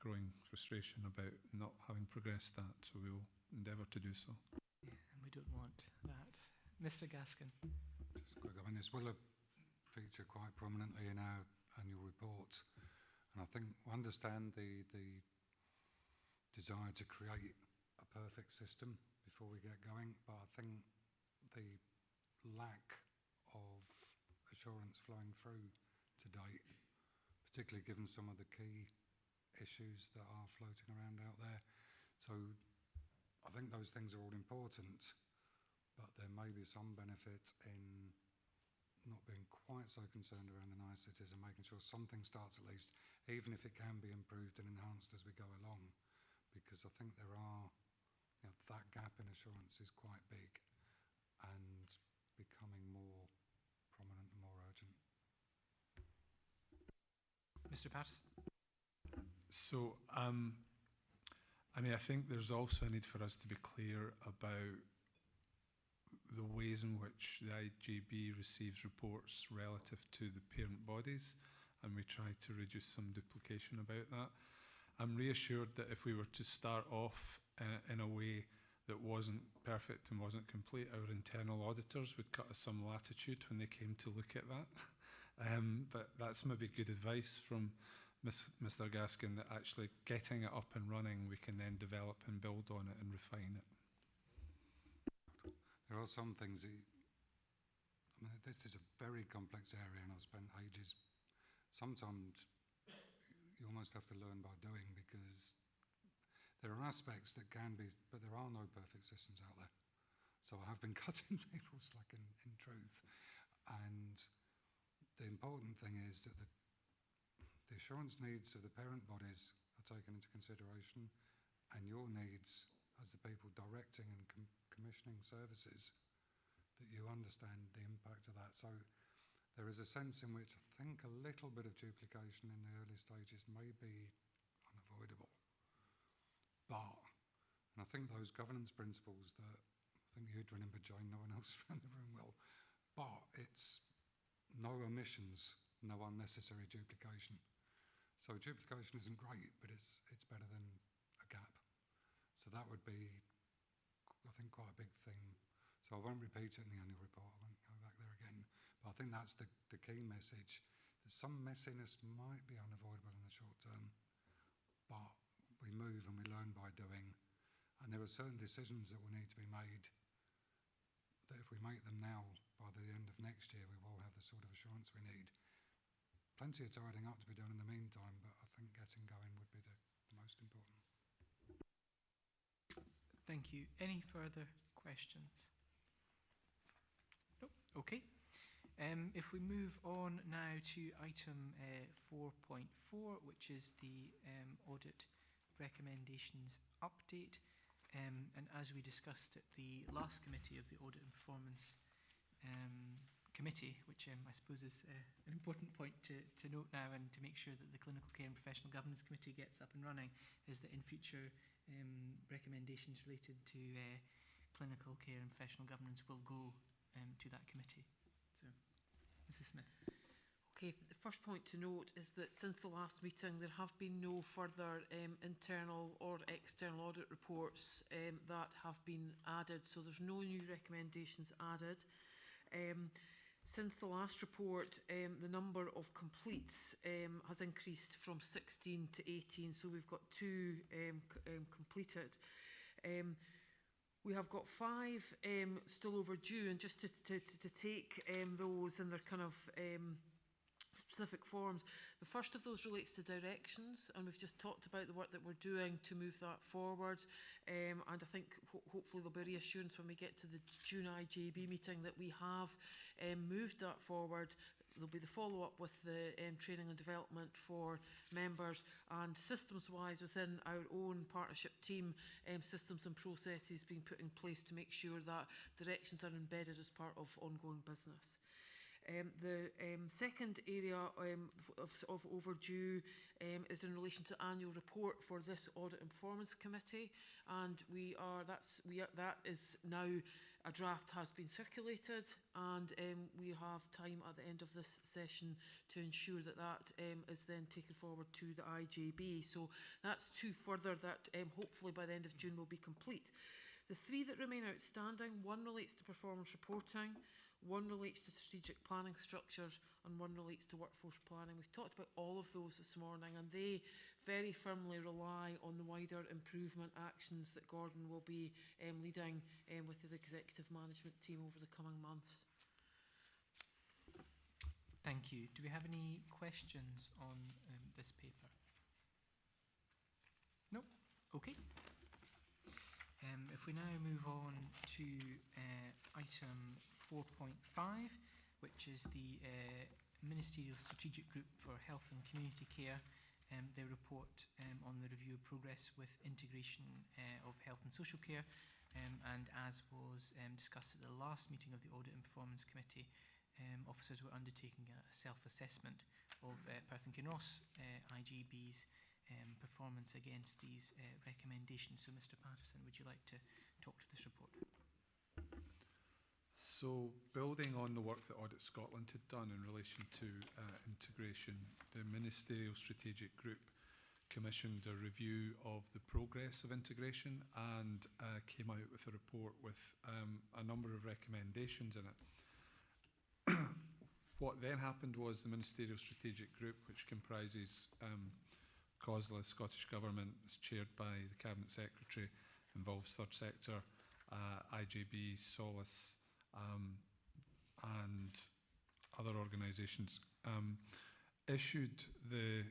growing frustration about not having progressed that, so we will endeavour to do so. Yeah, and we don't want that. Mr Gaskin? Just quick, I mean, this will feature quite prominently in our annual report, and I think we understand the desire to create a perfect system before we get going, but I think the lack of assurance flowing through to date, particularly given some of the key issues that are floating around out there. So I think those things are all important, but there may be some benefit in not being quite so concerned around the niceties and making sure something starts at least, even if it can be improved and enhanced as we go along, because I think there are, you know, that gap in assurance is quite big and becoming more prominent and more urgent. Mr Patterson? So, I mean, I think there's also a need for us to be clear about the ways in which the IGB receives reports relative to the parent bodies, and we try to reduce some duplication about that. I'm reassured that if we were to start off in a way that wasn't perfect and wasn't complete, our internal auditors would cut us some latitude when they came to look at that. But that's maybe good advice from Mr Gaskin, that actually getting it up and running, we can then develop and build on it and refine it. There are some things that, I mean, this is a very complex area and I've spent ages. Sometimes you almost have to learn by doing, because there are aspects that can be, but there are no perfect systems out there. So I have been cutting people slack in truth. And the important thing is that the assurance needs of the parent bodies are taken into consideration, and your needs as the people directing and commissioning services, that you understand the impact of that. So there is a sense in which I think a little bit of duplication in the early stages may be unavoidable. But, and I think those governance principles that I think you'd remember, Jane, no one else around the room will, but it's no omissions, no unnecessary duplication. So duplication isn't great, but it's better than a gap. So that would be, I think, quite a big thing. So I won't repeat it in the annual report, I won't go back there again. But I think that's the key message. That some messiness might be unavoidable in the short term, but we move and we learn by doing. And there are certain decisions that will need to be made that if we make them now, by the end of next year, we will have the sort of assurance we need. Plenty of tidying up to be done in the meantime, but I think getting going would be the most important. Thank you. Any further questions? Nope. Okay. If we move on now to item 4.4, which is the audit recommendations update. And as we discussed at the last committee of the Audit and Performance Committee, which I suppose is an important point to note now, and to make sure that the Clinical Care and Professional Governance Committee gets up and running, is that in future recommendations related to clinical care and professional governance will go to that committee. So, Mrs Smith. Okay, the first point to note is that since the last meeting there have been no further internal or external audit reports that have been added, so there's no new recommendations added. Since the last report, the number of completes has increased from 16 to 18, so we've got 2 completed. We have got 5 still overdue, and just to take those in their kind of specific forms. The first of those relates to directions, and we've just talked about the work that we're doing to move that forward, and I think hopefully there'll be reassurance when we get to the June IJB meeting that we have moved that forward. There'll be the follow-up with the training and development for members, and systems-wise within our own partnership team, systems and processes being put in place to make sure that directions are embedded as part of ongoing business. The second area of overdue is in relation to annual report for this Audit and Performance Committee, and that is now, a draft has been circulated, and we have time at the end of this session to ensure that that is then taken forward to the IJB. So that's 2 further that hopefully by the end of June will be complete. The 3 that remain outstanding, 1 relates to performance reporting, 1 relates to strategic planning structures, and 1 relates to workforce planning. We've talked about all of those this morning, and they very firmly rely on the wider improvement actions that Gordon will be leading with the executive management team over the coming months. Thank you. Do we have any questions on this paper? No? Okay. If we now move on to item 4.5, which is the Ministerial Strategic Group for Health and Community Care, their report on the review of progress with integration of health and social care, and as was discussed at the last meeting of the Audit and Performance Committee, officers were undertaking a self-assessment of Perth and Kinross IGB's performance against these recommendations. So Mr. Patterson, would you like to talk to this report? So, building on the work that Audit Scotland had done in relation to integration, the Ministerial Strategic Group commissioned a review of the progress of integration and came out with a report with a number of recommendations in it. What then happened was the Ministerial Strategic Group, which comprises COSLA, Scottish Government, is chaired by the Cabinet Secretary, involves third sector, IJB, Solace, and other organisations, issued the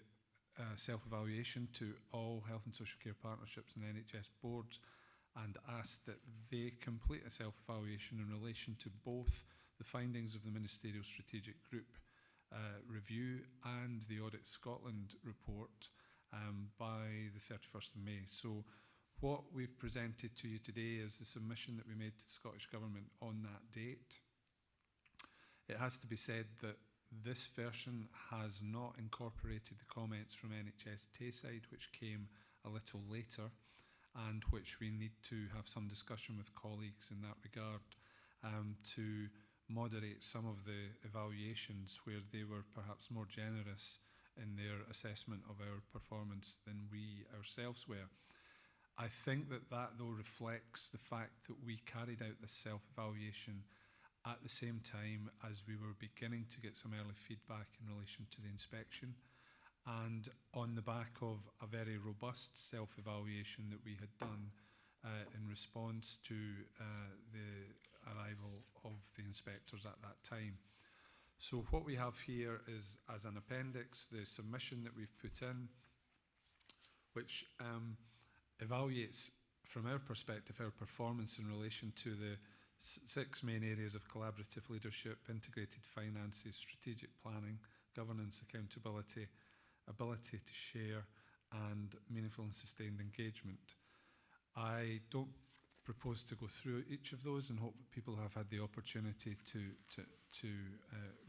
self-evaluation to all health and social care partnerships and NHS boards, and asked that they complete a self-evaluation in relation to both the findings of the Ministerial Strategic Group review and the Audit Scotland report by the 31st of May. So what we've presented to you today is the submission that we made to the Scottish Government on that date. It has to be said that this version has not incorporated the comments from NHS Tayside, which came a little later, and which we need to have some discussion with colleagues in that regard to moderate some of the evaluations where they were perhaps more generous in their assessment of our performance than we ourselves were. I think that though reflects the fact that we carried out this self-evaluation at the same time as we were beginning to get some early feedback in relation to the inspection, and on the back of a very robust self-evaluation that we had done in response to the arrival of the inspectors at that time. So what we have here is, as an appendix, the submission that we've put in, which evaluates, from our perspective, our performance in relation to the 6 main areas of collaborative leadership, integrated finances, strategic planning, governance, accountability, ability to share, and meaningful and sustained engagement. I don't propose to go through each of those, and hope that people have had the opportunity to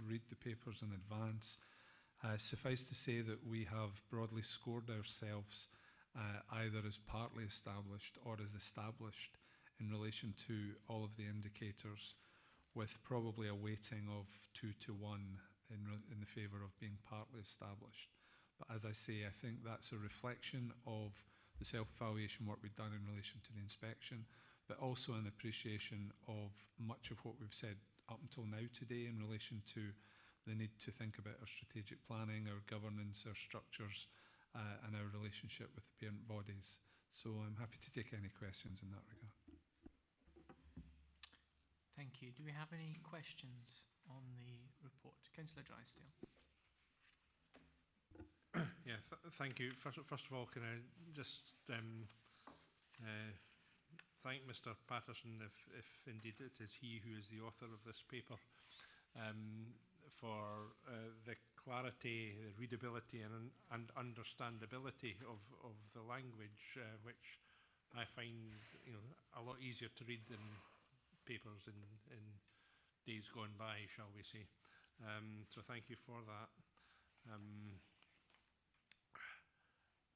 read the papers in advance. Suffice to say that we have broadly scored ourselves either as partly established or as established in relation to all of the indicators, with probably a weighting of 2 to 1 in the favour of being partly established. But as I say, I think that's a reflection of the self-evaluation work we've done in relation to the inspection, but also an appreciation of much of what we've said up until now today in relation to the need to think about our strategic planning, our governance, our structures, and our relationship with the parent bodies. So I'm happy to take any questions in that regard. Thank you. Do we have any questions on the report? Councillor Drysdale. Yeah, thank you. First of all, can I just thank Mr. Patterson, if indeed it is he who is the author of this paper, for the clarity, the readability and understandability of the language, which I find a lot easier to read than papers in days gone by, shall we say. So thank you for that.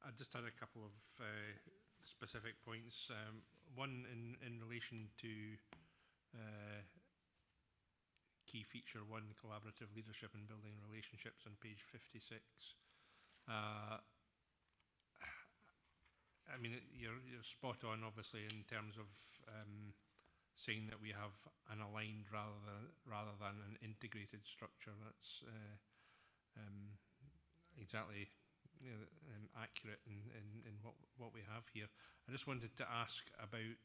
I just had a couple of specific points. One in relation to key feature 1, collaborative leadership and building relationships, on page 56. I mean, you're spot on, obviously, in terms of saying that we have an aligned rather than an integrated structure. That's exactly accurate in what we have here. I just wanted to ask about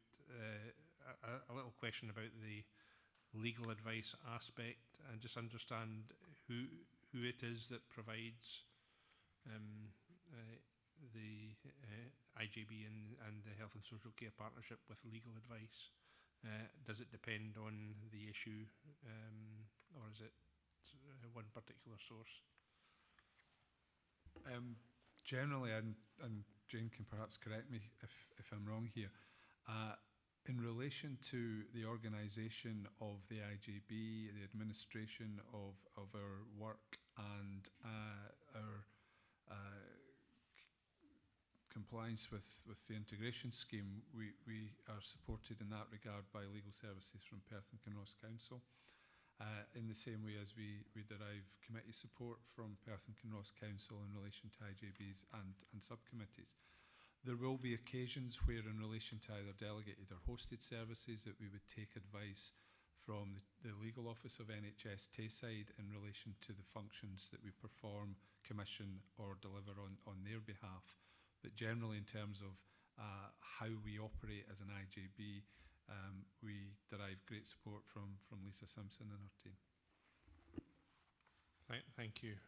a little question about the legal advice aspect, and just understand who it is that provides the IJB and the Health and Social Care Partnership with legal advice. Does it depend on the issue, or is it one particular source? Generally, and Jane can perhaps correct me if I'm wrong here, in relation to the organisation of the IJB, the administration of our work and our compliance with the integration scheme, we are supported in that regard by legal services from Perth and Kinross Council. In the same way as we derive committee support from Perth and Kinross Council in relation to IJBs and subcommittees. There will be occasions where, in relation to either delegated or hosted services, that we would take advice from the legal office of NHS Tayside in relation to the functions that we perform, commission or deliver on their behalf. But generally, in terms of how we operate as an IJB, we derive great support from Lisa Simpson and her team. Thank you.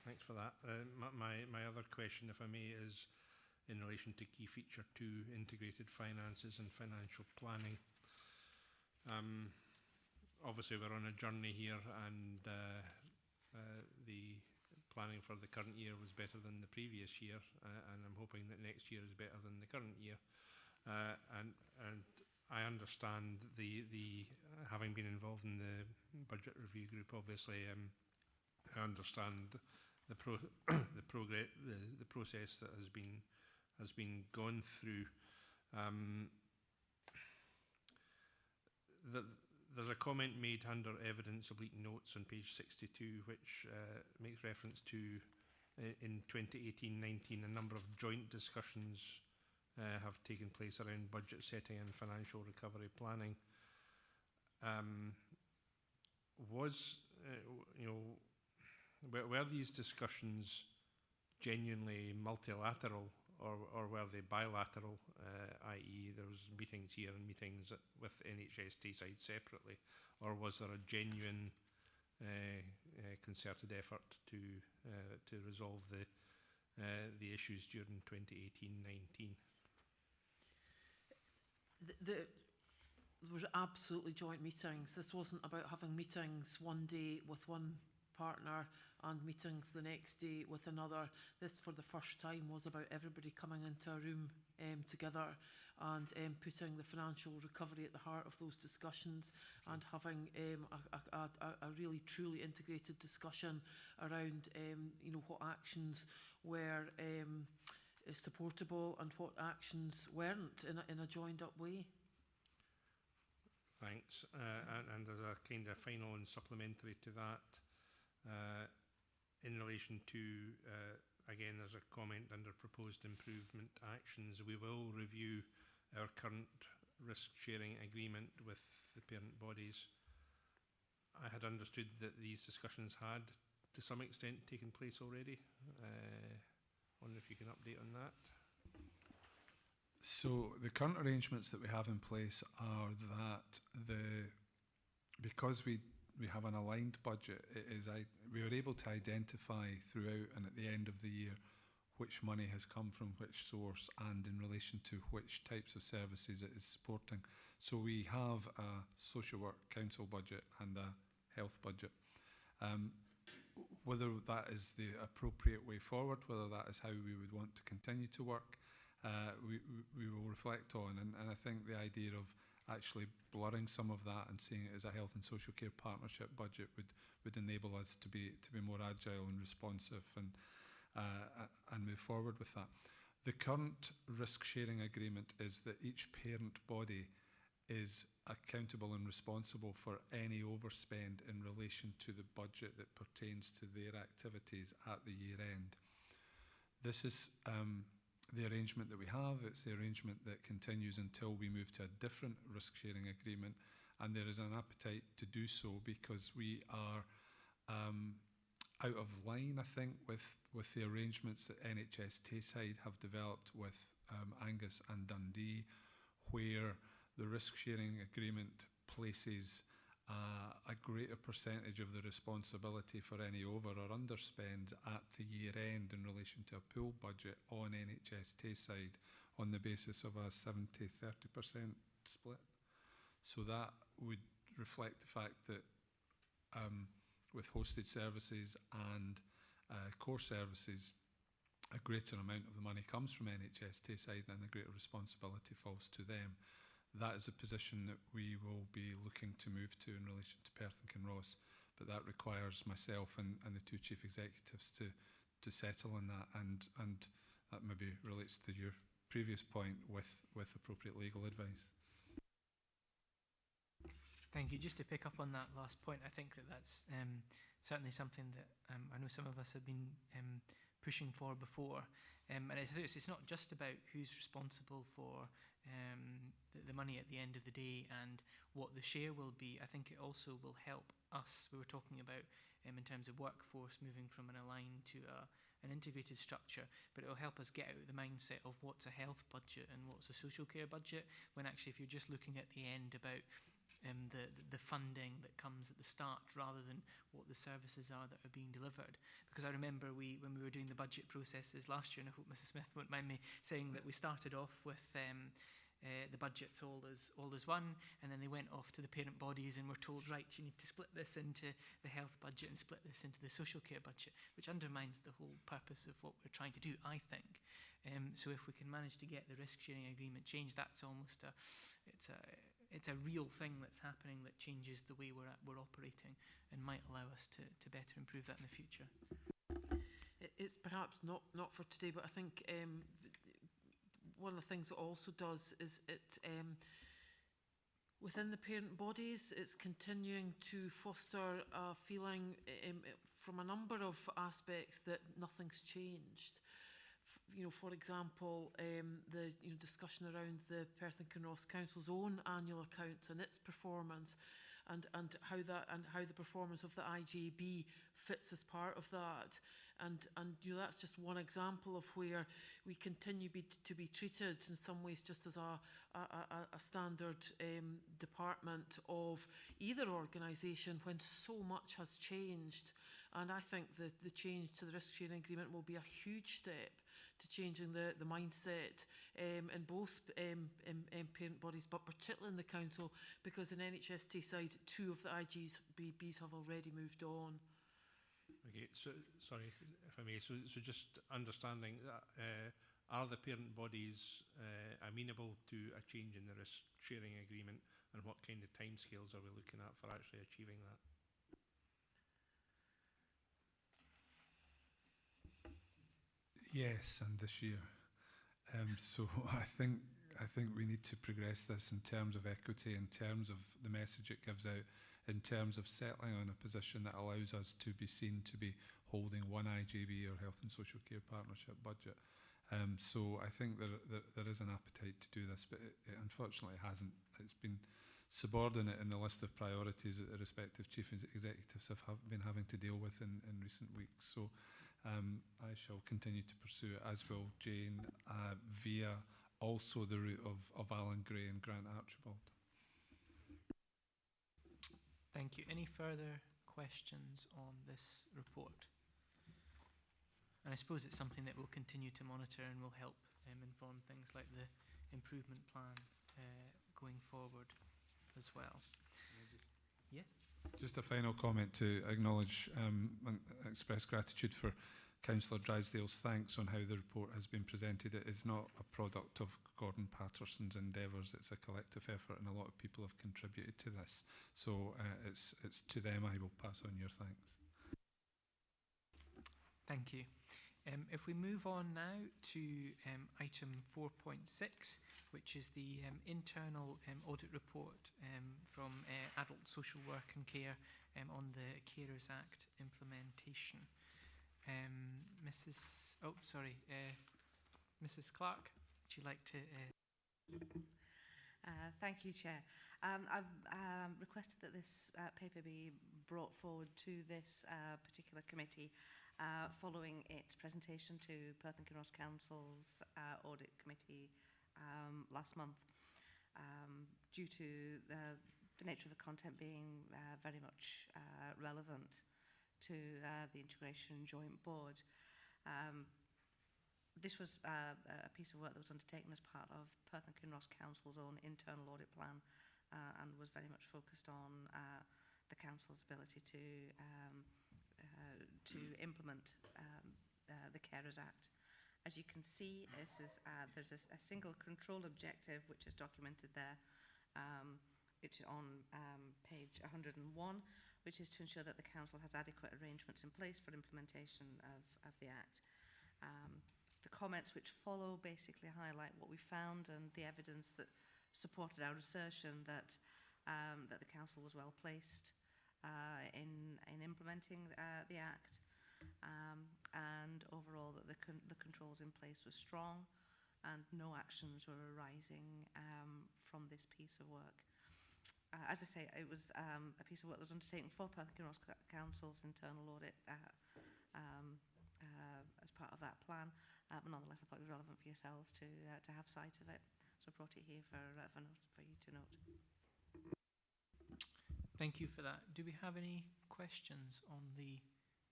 Thanks for that. My other question, if I may, is in relation to key feature 2, integrated finances and financial planning. Obviously, we're on a journey here, and the planning for the current year was better than the previous year, and I'm hoping that next year is better than the current year. And I understand the having been involved in the budget review group, obviously, I understand the process that has been gone through. There's a comment made under evidence of leaked notes on page 62, which makes reference to in 2018-19 a number of joint discussions have taken place around budget setting and financial recovery planning. Were these discussions genuinely multilateral, or were they bilateral, i.e. there was meetings here and meetings with NHS Tayside separately, or was there a genuine concerted effort to resolve the issues during 2018-19? There was absolutely joint meetings. This wasn't about having meetings one day with one partner and meetings the next day with another. This, for the first time, was about everybody coming into a room together and putting the financial recovery at the heart of those discussions, and having a really truly integrated discussion around what actions were supportable and what actions weren't, in a joined up way. Thanks. And as a kind of final and supplementary to that, In relation to, again, there's a comment under proposed improvement actions. We will review our current risk sharing agreement with the parent bodies. I had understood that these discussions had to some extent taken place already. Wonder if you can update on that. So the current arrangements that we have in place are that because we have an aligned budget, we are able to identify throughout and at the end of the year which money has come from which source and in relation to which types of services it is supporting. So we have a social work council budget and a health budget. Whether that is the appropriate way forward, whether that is how we would want to continue to work, we will reflect on. And I think the idea of actually blurring some of that and seeing it as a health and social care partnership budget would enable us to be more agile and responsive and move forward with that. The current risk sharing agreement is that each parent body is accountable and responsible for any overspend in relation to the budget that pertains to their activities at the year end. This is the arrangement that we have. It's the arrangement that continues until we move to a different risk sharing agreement, and there is an appetite to do so because we are out of line, I think, with the arrangements that NHS Tayside have developed with Angus and Dundee, where the risk-sharing agreement places a greater percentage of the responsibility for any over or underspends at the year end in relation to a pool budget on NHS Tayside on the basis of a 70-30% split. So that would reflect the fact that with hosted services and core services, a greater amount of the money comes from NHS Tayside and a greater responsibility falls to them. That is a position that we will be looking to move to in relation to Perth and Kinross, but that requires myself and the two chief executives to settle on that, and that maybe relates to your previous point with appropriate legal advice. Thank you. Just to pick up on that last point, I think that's certainly something that I know some of us have been pushing for before. And it's not just about who's responsible for the money at the end of the day and what the share will be. I think it also will help us. We were talking about in terms of workforce moving from an aligned to an integrated structure, but it will help us get out of the mindset of what's a health budget and what's a social care budget, when actually if you're just looking at the end about the funding that comes at the start rather than what the services are that are being delivered. Because I remember when we were doing the budget processes last year, and I hope Mrs Smith won't mind me saying that we started off with the budgets all as one, and then they went off to the parent bodies and were told, right, you need to split this into the health budget and split this into the social care budget, which undermines the whole purpose of what we're trying to do, I think. So if we can manage to get the risk sharing agreement changed, that's almost it's a real thing that's happening that changes the way we're operating and might allow us to better improve that in the future. It's perhaps not for today, but I think one of the things it also does is it within the parent bodies, it's continuing to foster a feeling from a number of aspects that nothing's changed. For example, the discussion around the Perth and Kinross Council's own annual accounts and its performance, and how the performance of the IJB fits as part of that, and that's just one example of where we continue to be treated in some ways just as a standard department of either organisation when so much has changed. And I think that the change to the risk sharing agreement will be a huge step to changing the mindset in both parent bodies, but particularly in the council, because in NHS Tayside, 2 of the IGBs have already moved on. Okay, so sorry if I may. So just understanding that, are the parent bodies amenable to a change in the risk sharing agreement, and what kind of timescales are we looking at for actually achieving that? Yes, and this year. So I think we need to progress this in terms of equity, in terms of the message it gives out, in terms of settling on a position that allows us to be seen to be holding one IGB or Health and Social Care Partnership budget. So I think there is an appetite to do this, but it unfortunately hasn't. It's been subordinate in the list of priorities that the respective chief executives have been having to deal with in recent weeks. So I shall continue to pursue it, as will Jane, via also the route of Alan Gray and Grant Archibald. Thank you. Any further questions on this report? And I suppose it's something that we'll continue to monitor and will help inform things like the improvement plan going forward as well. Just a final comment to acknowledge and express gratitude for Councillor Drysdale's thanks on how the report has been presented. It is not a product of Gordon Patterson's endeavours. It's a collective effort, and a lot of people have contributed to this. So it's to them I will pass on your thanks. Thank you. If we move on now to item 4.6, which is the internal audit report from Adult Social Work and Care on the Carers Act implementation. Mrs. Clark, would you like to? Thank you, Chair. I've requested that this paper be brought forward to this particular committee following its presentation to Perth and Kinross Council's Audit Committee last month, due to the nature of the content being very much relevant to the Integration Joint Board. This was a piece of work that was undertaken as part of Perth and Kinross Council's own internal audit plan and was very much focused on the Council's ability to implement the Carers Act. As you can see, there's a single control objective which is documented there. It's on page 101, which is to ensure that the Council has adequate arrangements in place for implementation of the Act. The comments which follow basically highlight what we found and the evidence that supported our assertion that the Council was well placed in implementing the Act, and overall that the controls in place were strong and no actions were arising from this piece of work. As I say, it was a piece of work that was undertaken for Perth and Kinross Council's internal audit as part of that plan, but nonetheless I thought it was relevant for yourselves to have sight of it, so I brought it here for you to note. Thank you for that. Do we have any questions on the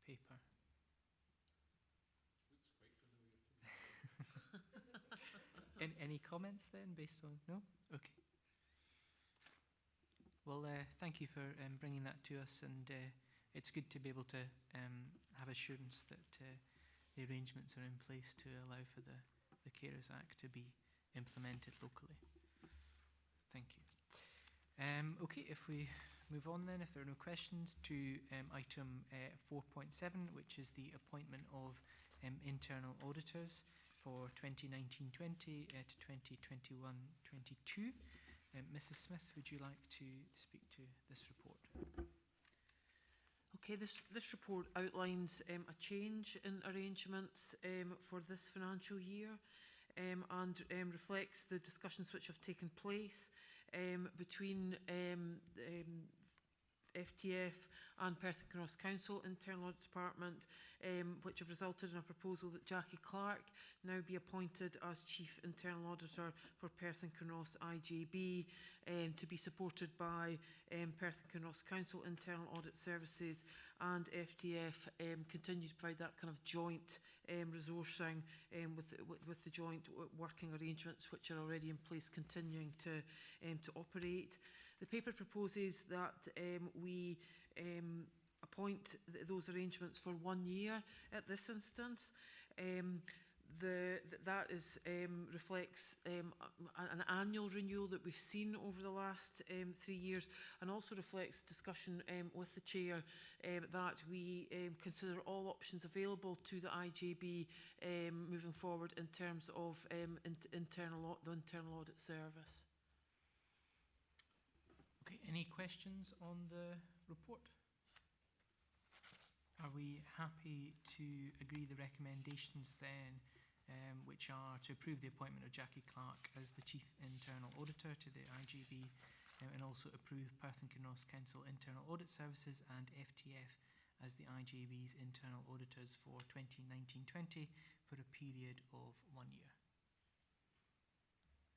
paper? Any comments then, based on? No? Okay. Well, thank you for bringing that to us, and it's good to be able to have assurance that the arrangements are in place to allow for the Carers Act to be implemented locally. Thank you. Okay, if we move on then, if there are no questions, to item 4.7, which is the appointment of internal auditors for 2019-20 to 2021-22. Mrs. Smith, would you like to speak to this report? Okay, this report outlines a change in arrangements for this financial year and reflects the discussions which have taken place between FTF and Perth and Kinross Council Internal Audit Department, which have resulted in a proposal that Jackie Clark now be appointed as Chief Internal Auditor for Perth and Kinross IJB, to be supported by Perth and Kinross Council Internal Audit Services, and FTF continue to provide that kind of joint resourcing with the joint working arrangements which are already in place, continuing to operate. The paper proposes that we appoint those arrangements for 1 year at this instance. That reflects an annual renewal that we've seen over the last 3 years, and also reflects discussion with the Chair that we consider all options available to the IJB moving forward in terms of the internal audit service. Okay, any questions on the report? Are we happy to agree the recommendations then, which are to approve the appointment of Jackie Clark as the Chief Internal Auditor to the IGB, and also approve Perth and Kinross Council Internal Audit Services and FTF as the IGB's internal auditors for 2019-20 for a period of 1 year?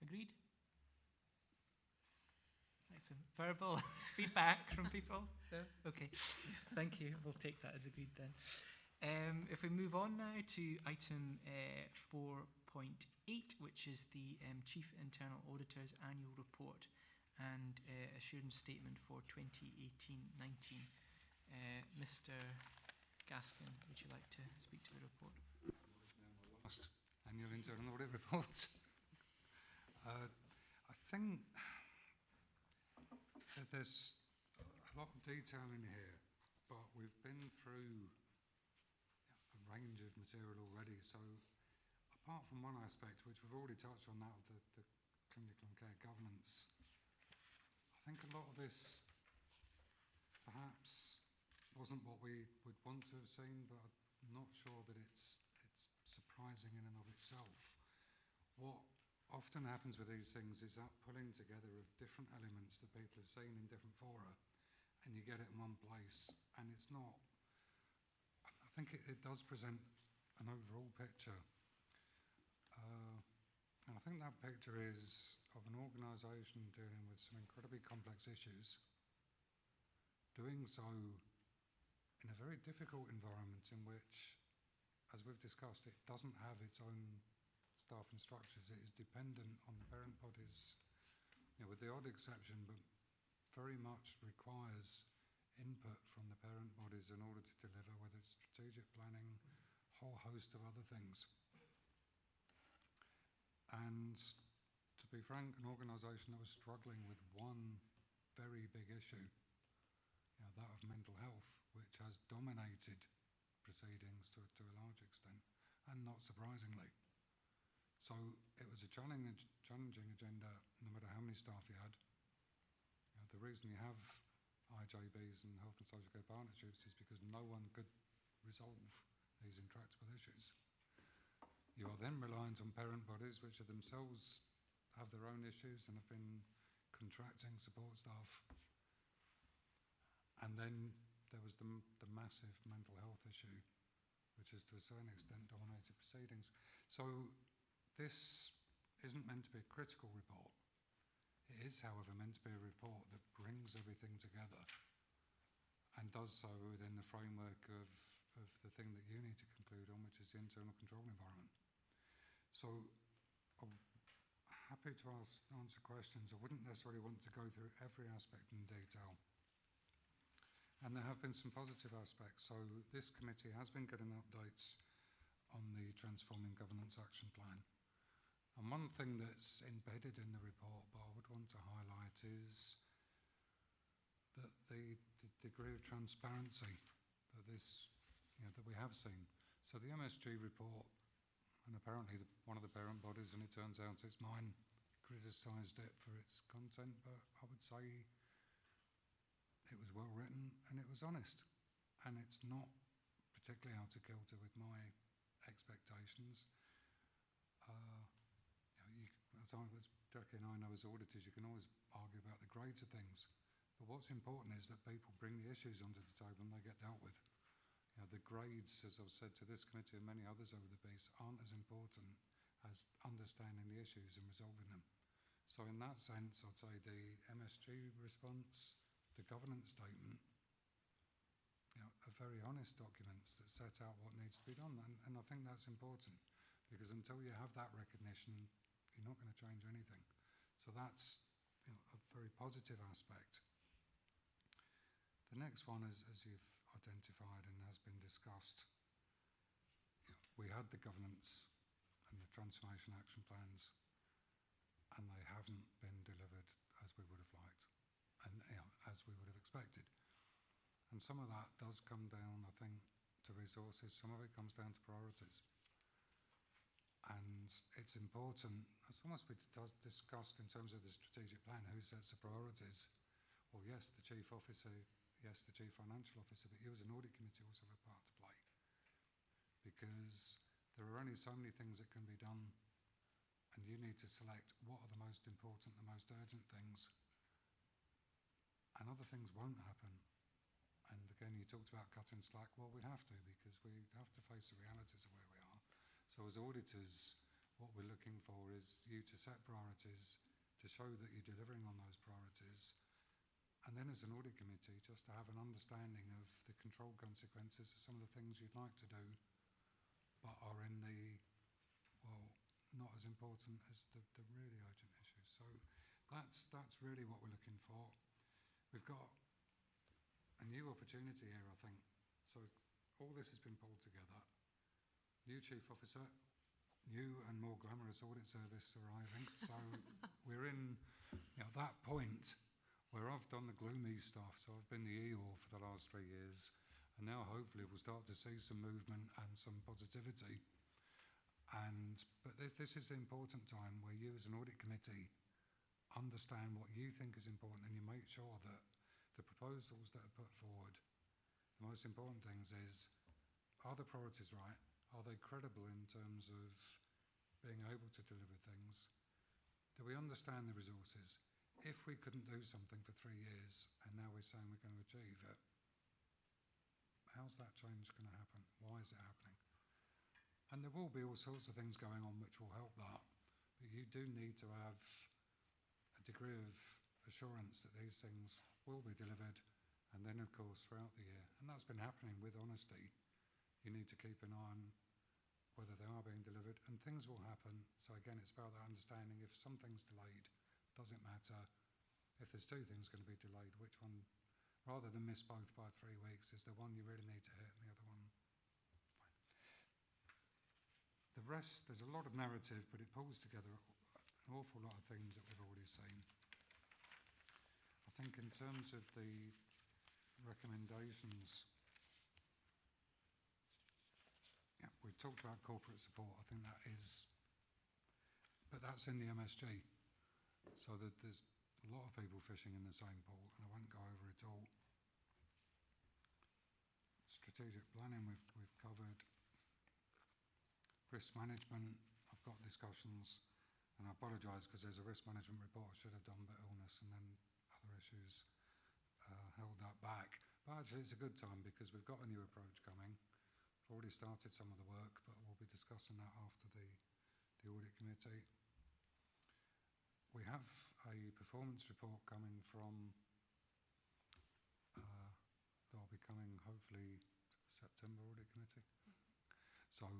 Agreed? Excellent. Verbal feedback from people? No? Okay, thank you. We'll take that as agreed then. If we move on now to item 4.8, which is the Chief Internal Auditor's Annual Report and Assurance Statement for 2018-19. Mr. Gaskin, would you like to speak to the report? Last annual internal audit report. I think that there's a lot of detail in here, but we've been through a range of material already. So apart from one aspect, which we've already touched on, that of the clinical and care governance, I think a lot of this perhaps wasn't what we would want to have seen, but I'm not sure that it's surprising in and of itself. What often happens with these things is that pulling together of different elements that people have seen in different fora, and you get it in one place, and it's not, I think it does present an overall picture. And I think that picture is of an organisation dealing with some incredibly complex issues, doing so in a very difficult environment in which, as we've discussed, it doesn't have its own staff and structures. It is dependent on the parent bodies, with the odd exception, but very much requires input from the parent bodies in order to deliver, whether it's strategic planning, a whole host of other things. And to be frank, an organisation that was struggling with one very big issue, that of mental health, which has dominated proceedings to a large extent, and not surprisingly. So it was a challenging agenda, no matter how many staff you had. The reason you have IJBs and health and social care partnerships is because no one could resolve these intractable issues. You are then reliant on parent bodies, which are themselves have their own issues and have been contracting support staff. And then there was the massive mental health issue, which is to a certain extent dominated proceedings. So this isn't meant to be a critical report. It is, however, meant to be a report that brings everything together and does so within the framework of the thing that you need to conclude on, which is the internal control environment. So I'm happy to answer questions. I wouldn't necessarily want to go through every aspect in detail. And there have been some positive aspects. So this committee has been getting updates on the Transforming Governance Action Plan. And one thing that's embedded in the report, but I would want to highlight, is that the degree of transparency that that we have seen. So the MSG report, and apparently one of the parent bodies, and it turns out it's mine, criticised it for its content, but I would say it was well written and it was honest, and it's not particularly out of kilter with my expectations. As Jackie and I know as auditors, you can always argue about the grades of things, but what's important is that people bring the issues onto the table and they get dealt with. The grades, as I've said to this committee and many others over the piece, aren't as important as understanding the issues and resolving them. So in that sense, I'd say the MSG response, the governance statement, are very honest documents that set out what needs to be done. And I think that's important, because until you have that recognition, you're not going to change anything. So that's a very positive aspect. The next one is, as you've identified and has been discussed, we had the governance and the transformation action plans, and they haven't been delivered as we would have liked and as we would have expected. And some of that does come down, I think, to resources. Some of it comes down to priorities. And it's important, as almost we discussed in terms of the strategic plan, who sets the priorities? well, yes, the chief officer, yes, the chief financial officer, but you as an audit committee also have a part to play, because there are only so many things that can be done, and you need to select what are the most important, the most urgent things, and other things won't happen. And again, you talked about cutting slack. Well, we have to, because we have to face the realities of where we are. So as auditors, what we're looking for is you to set priorities, to show that you're delivering on those priorities, and then as an audit committee, just to have an understanding of the control consequences of some of the things you'd like to do, but are in the, well, not as important as the really urgent issues. So that's really what we're looking for. We've got a new opportunity here, I think. So all this has been pulled together. New chief officer, new and more glamorous audit service arriving. So we're in that point where I've done the gloomy stuff. So I've been the Eeyore for the last 3 years. And now hopefully we'll start to see some movement and some positivity. But this is the important time where you as an audit committee understand what you think is important, and you make sure that the proposals that are put forward, the most important things is, are the priorities right? Are they credible in terms of being able to deliver things? Do we understand the resources? If we couldn't do something for 3 years and now we're saying we're going to achieve it, how's that change going to happen? Why is it happening? And there will be all sorts of things going on which will help that, but you do need to have a degree of assurance that these things will be delivered, and then of course throughout the year, and that's been happening with honesty. You need to keep an eye on whether they are being delivered, and things will happen. So again, it's about that understanding. If something's delayed, doesn't matter. If there's 2 things going to be delayed, which one, rather than miss both by 3 weeks, is the one you really need to hit and the other one? The rest, there's a lot of narrative, but it pulls together an awful lot of things that we've already seen. I think in terms of the recommendations, we've talked about corporate support. I think that is, but that's in the MSG. So that there's a lot of people fishing in the same pool, and I won't go over it all. Strategic planning, we've covered. Risk management, I've got discussions, and I apologise because there's a risk management report I should have done, but illness and then other issues held that back. But actually it's a good time because we've got a new approach coming. We've already started some of the work, but we'll be discussing that after the audit committee. We have a performance report coming from, that'll be coming hopefully September audit committee. So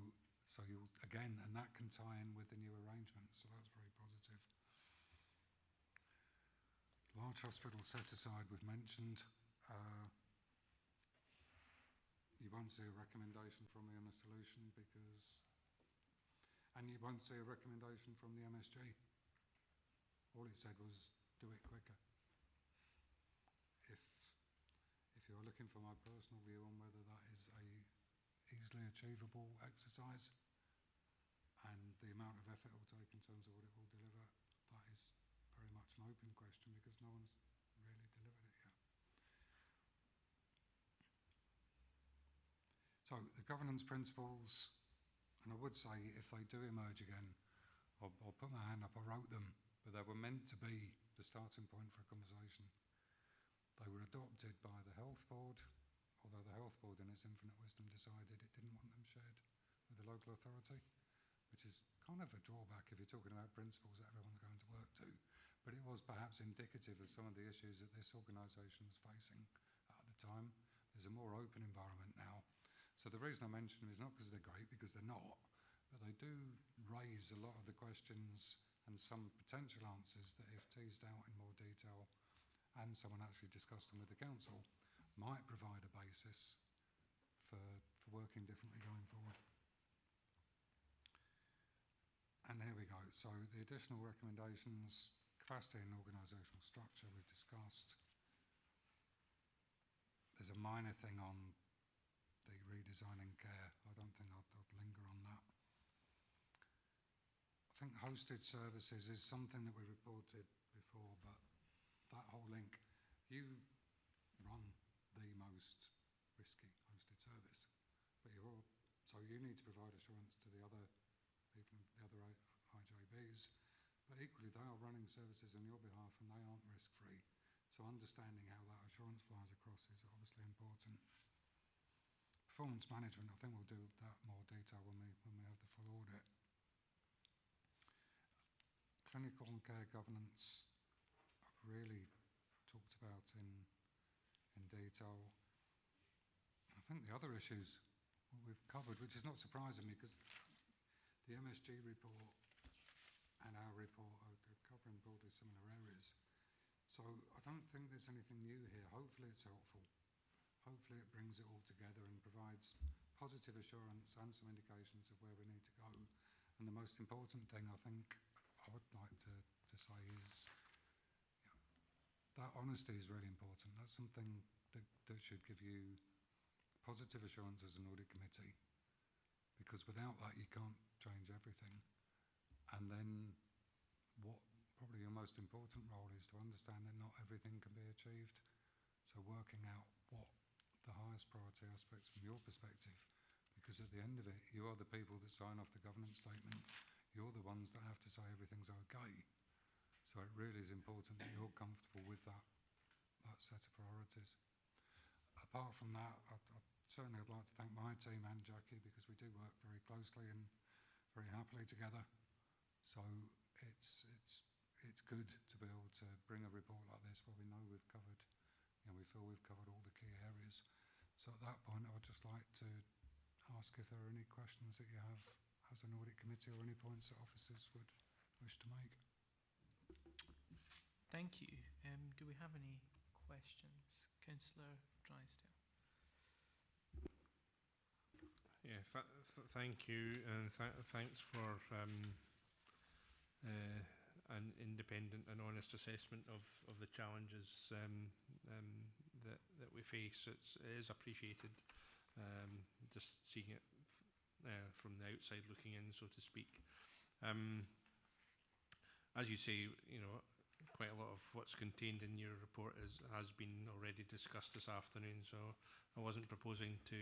you'll, again, and that can tie in with the new arrangements, so that's very positive. Large hospital set aside, we've mentioned. You won't see a recommendation from me on a solution and you won't see a recommendation from the MSG. All it said was, do it quicker. If you're looking for my personal view on whether that is a easily achievable exercise and the amount of effort it will take in terms of what it will deliver, that is very much an open question because no one's really delivered it yet. So the governance principles, and I would say if they do emerge again, I'll put my hand up, I wrote them, but they were meant to be the starting point for a conversation. They were adopted by the Health Board, although the Health Board in its infinite wisdom decided it didn't want them shared with the local authority, which is kind of a drawback if you're talking about principles that everyone's going to work to. But it was perhaps indicative of some of the issues that this organisation was facing at the time. There's a more open environment now. So the reason I mention them is not because they're great, because they're not, but they do raise a lot of the questions and some potential answers that if teased out in more detail and someone actually discussed them with the council, might provide a basis for working differently going forward. And here we go. So the additional recommendations, capacity and organisational structure we've discussed. There's a minor thing on the redesigning care. I don't think I'd linger on that. I think hosted services is something that we reported before, but that whole link, you run the most risky hosted service, but so you need to provide assurance to the other people, the other IJBs, but equally they are running services on your behalf and they aren't risk-free. So understanding how that assurance flies across is obviously important. Performance management, I think we'll do that more detail when we have the full audit. Clinical and care governance, I've really talked about in detail. I think the other issues we've covered, which is not surprising because the MSG report and our report are covering broadly similar areas. So I don't think there's anything new here. Hopefully it's helpful. Hopefully it brings it all together and provides positive assurance and some indications of where we need to go. And the most important thing I think I would like to say is that honesty is really important. That's something that should give you positive assurance as an audit committee, because without that you can't change everything. And then what probably your most important role is to understand that not everything can be achieved. So working out what the highest priority aspects from your perspective, because at the end of it, you are the people that sign off the governance statement. You're the ones that have to say everything's okay. So it really is important that you're comfortable with that set of priorities. Apart from that, certainly I'd like to thank my team and Jackie, because we do work very closely and very happily together. So it's good to be able to bring a report like this where we know we've covered, we feel we've covered all the key areas. So at that point, I would just like to ask if there are any questions that you have as an audit committee or any points that officers would wish to make. Thank you. Do we have any questions? Councillor Drysdale. Yeah, thank you, and thanks for an independent and honest assessment of the challenges that we face. It is appreciated, just seeing it from the outside looking in, so to speak. As you say, quite a lot of what's contained in your report has been already discussed this afternoon, so I wasn't proposing to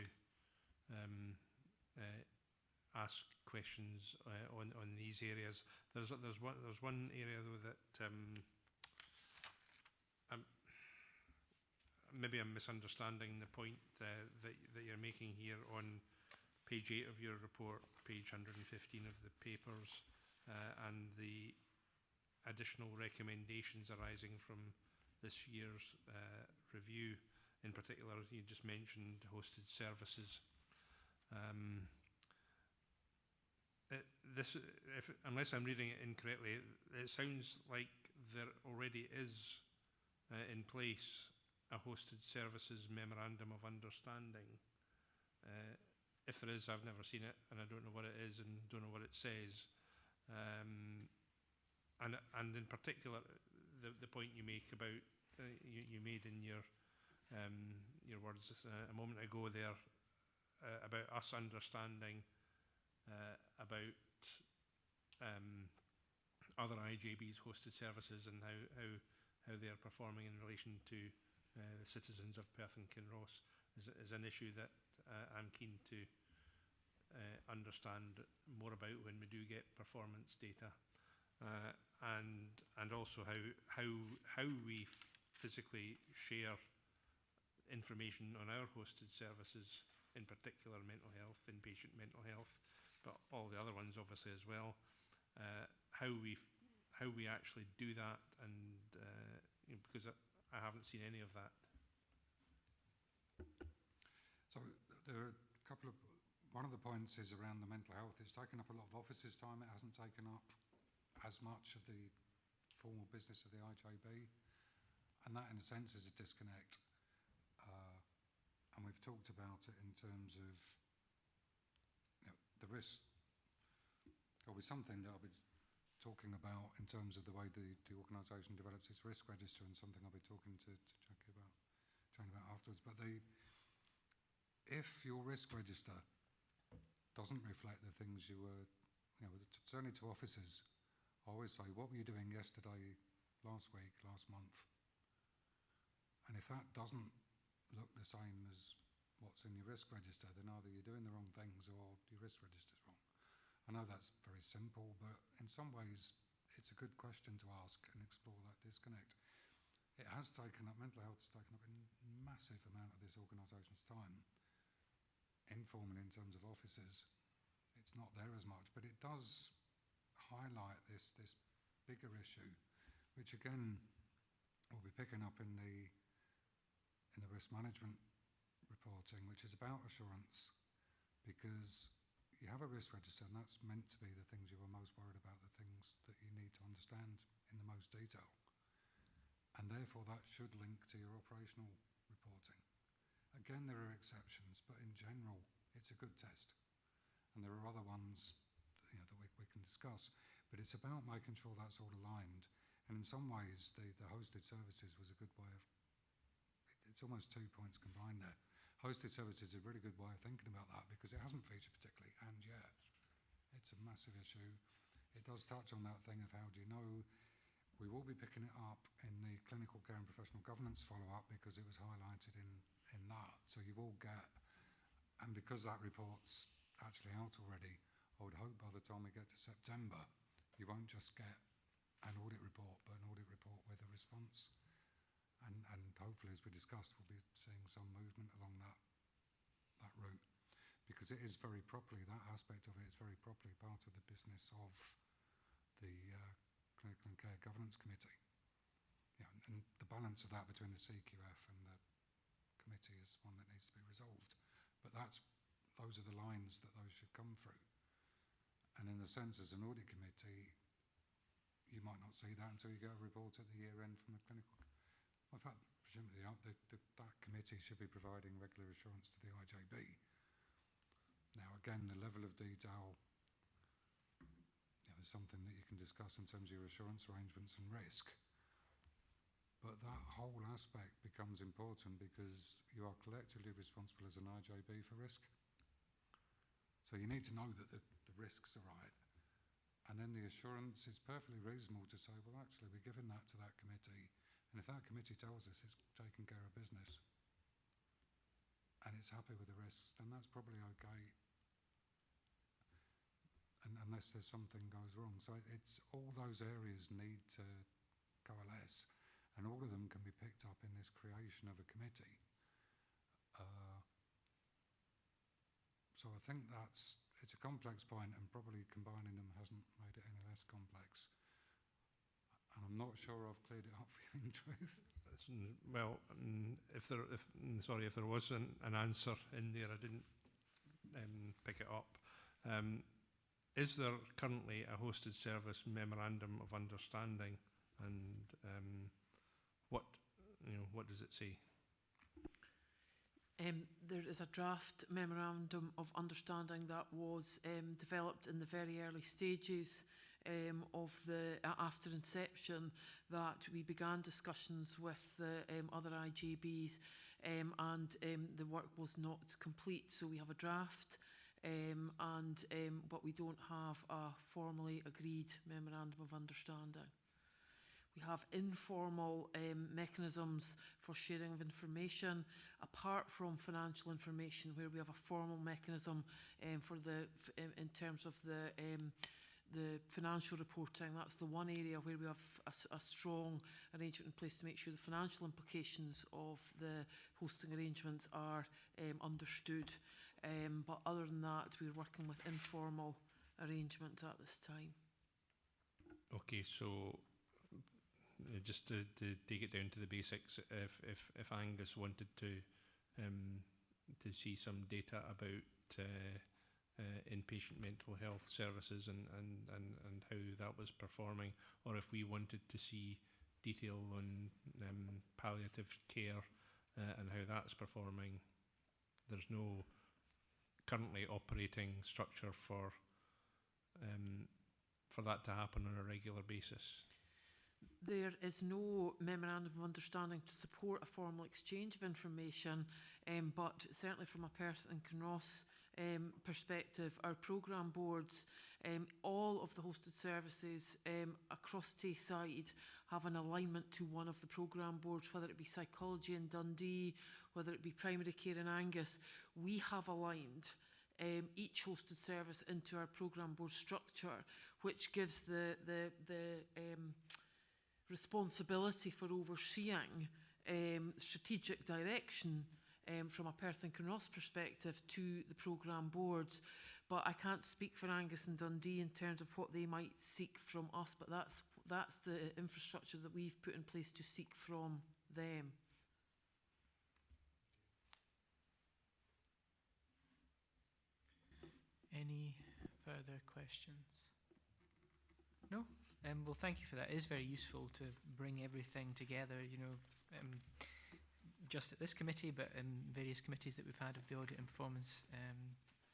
ask questions on these areas. There's one area though that maybe I'm misunderstanding the point that you're making here on page 8 of your report, page 115 of the papers, and the additional recommendations arising from this year's review. In particular, you just mentioned hosted services. Unless I'm reading it incorrectly, it sounds like there already is in place a hosted services memorandum of understanding. If there is, I've never seen it, and I don't know what it is and don't know what it says. And in particular, the point you make about you made in your words a moment ago there about us understanding about other IJB's hosted services and how they are performing in relation to the citizens of Perth and Kinross is an issue that I'm keen to understand more about when we do get performance data, and also how we physically share information on our hosted services, in particular mental health, inpatient mental health, but all the other ones obviously as well. How we actually do that, and because I haven't seen any of that. So there are a couple of, one of the points is around the mental health. It's taken up a lot of officers' time. It hasn't taken up as much of the formal business of the IJB, and that in a sense is a disconnect. And we've talked about it in terms of the risk. There'll be something that I'll be talking about in terms of the way the organisation develops its risk register, and something I'll be talking to Jackie about afterwards. But if your risk register doesn't reflect the things you were, certainly to officers, I always say, what were you doing yesterday, last week, last month? And if that doesn't look the same as what's in your risk register, then either you're doing the wrong things or your risk register's wrong. I know that's very simple, but in some ways it's a good question to ask and explore that disconnect. It has taken up, mental health has taken up a massive amount of this organisation's time, informal in terms of officers. It's not there as much, but it does highlight this bigger issue, which again we'll be picking up in the risk management reporting, which is about assurance, because you have a risk register and that's meant to be the things you are most worried about, the things that you need to understand in the most detail, and therefore that should link to your operational reporting. Again, there are exceptions, but in general it's a good test, and there are other ones that we can discuss, but it's about making sure that's all aligned. And in some ways the hosted services was a good way of, it's almost 2 points combined there. Hosted services is a really good way of thinking about that, because it hasn't featured particularly, and yet it's a massive issue. It does touch on that thing of how do you know. We will be picking it up in the clinical care and professional governance follow-up, because it was highlighted in that. So you will get, and because that report's actually out already, I would hope by the time we get to September, you won't just get an audit report, but an audit report with a response. And hopefully, as we discussed, we'll be seeing some movement along that route, because it is very properly, that aspect of it is very properly part of the business of the Clinical and Care Governance Committee. Yeah, and the balance of that between the CQF and the committee is one that needs to be resolved. But those are the lines that those should come through. And in the sense, as an audit committee, you might not see that until you get a report at the year end from the clinical. Well, in fact, presumably that committee should be providing regular assurance to the IJB. Now, again, the level of detail is something that you can discuss in terms of your assurance arrangements and risk. But that whole aspect becomes important because you are collectively responsible as an IJB for risk. So you need to know that the risks are right. And then the assurance is perfectly reasonable to say, well, actually, we're giving that to that committee. And if that committee tells us it's taking care of business and it's happy with the risks, then that's probably okay. And unless there's something goes wrong. So it's all those areas need to coalesce, and all of them can be picked up in this creation of a committee. So I think it's a complex point, and probably combining them hasn't made it any less complex. And I'm not sure I've cleared it up for you in truth. Well, if there was an answer in there, I didn't pick it up. Is there currently a hosted service memorandum of understanding, and what does it say? There is a draft memorandum of understanding that was developed in the very early stages of the after inception, that we began discussions with the other IGBs, and the work was not complete. So we have a draft, but we don't have a formally agreed memorandum of understanding. We have informal mechanisms for sharing of information, apart from financial information, where we have a formal mechanism for in terms of the financial reporting. That's the one area where we have a strong arrangement in place to make sure the financial implications of the hosting arrangements are understood. But other than that, we're working with informal arrangements at this time. Okay, so just to take it down to the basics, if Angus wanted to see some data about inpatient mental health services and how that was performing, or if we wanted to see detail on palliative care and how that's performing, there's no currently operating structure for that to happen on a regular basis. There is no memorandum of understanding to support a formal exchange of information, but certainly from a Perth and Kinross perspective, our programme boards, all of the hosted services across Tayside have an alignment to one of the programme boards, whether it be psychology in Dundee, whether it be primary care in Angus. We have aligned each hosted service into our programme board structure, which gives the responsibility for overseeing strategic direction from a Perth and Kinross perspective to the programme boards. But I can't speak for Angus and Dundee in terms of what they might seek from us, but that's the infrastructure that we've put in place to seek from them. Any further questions? No? Well, thank you for that. It is very useful to bring everything together, you know, just at this committee, but in various committees that we've had of the Audit and Performance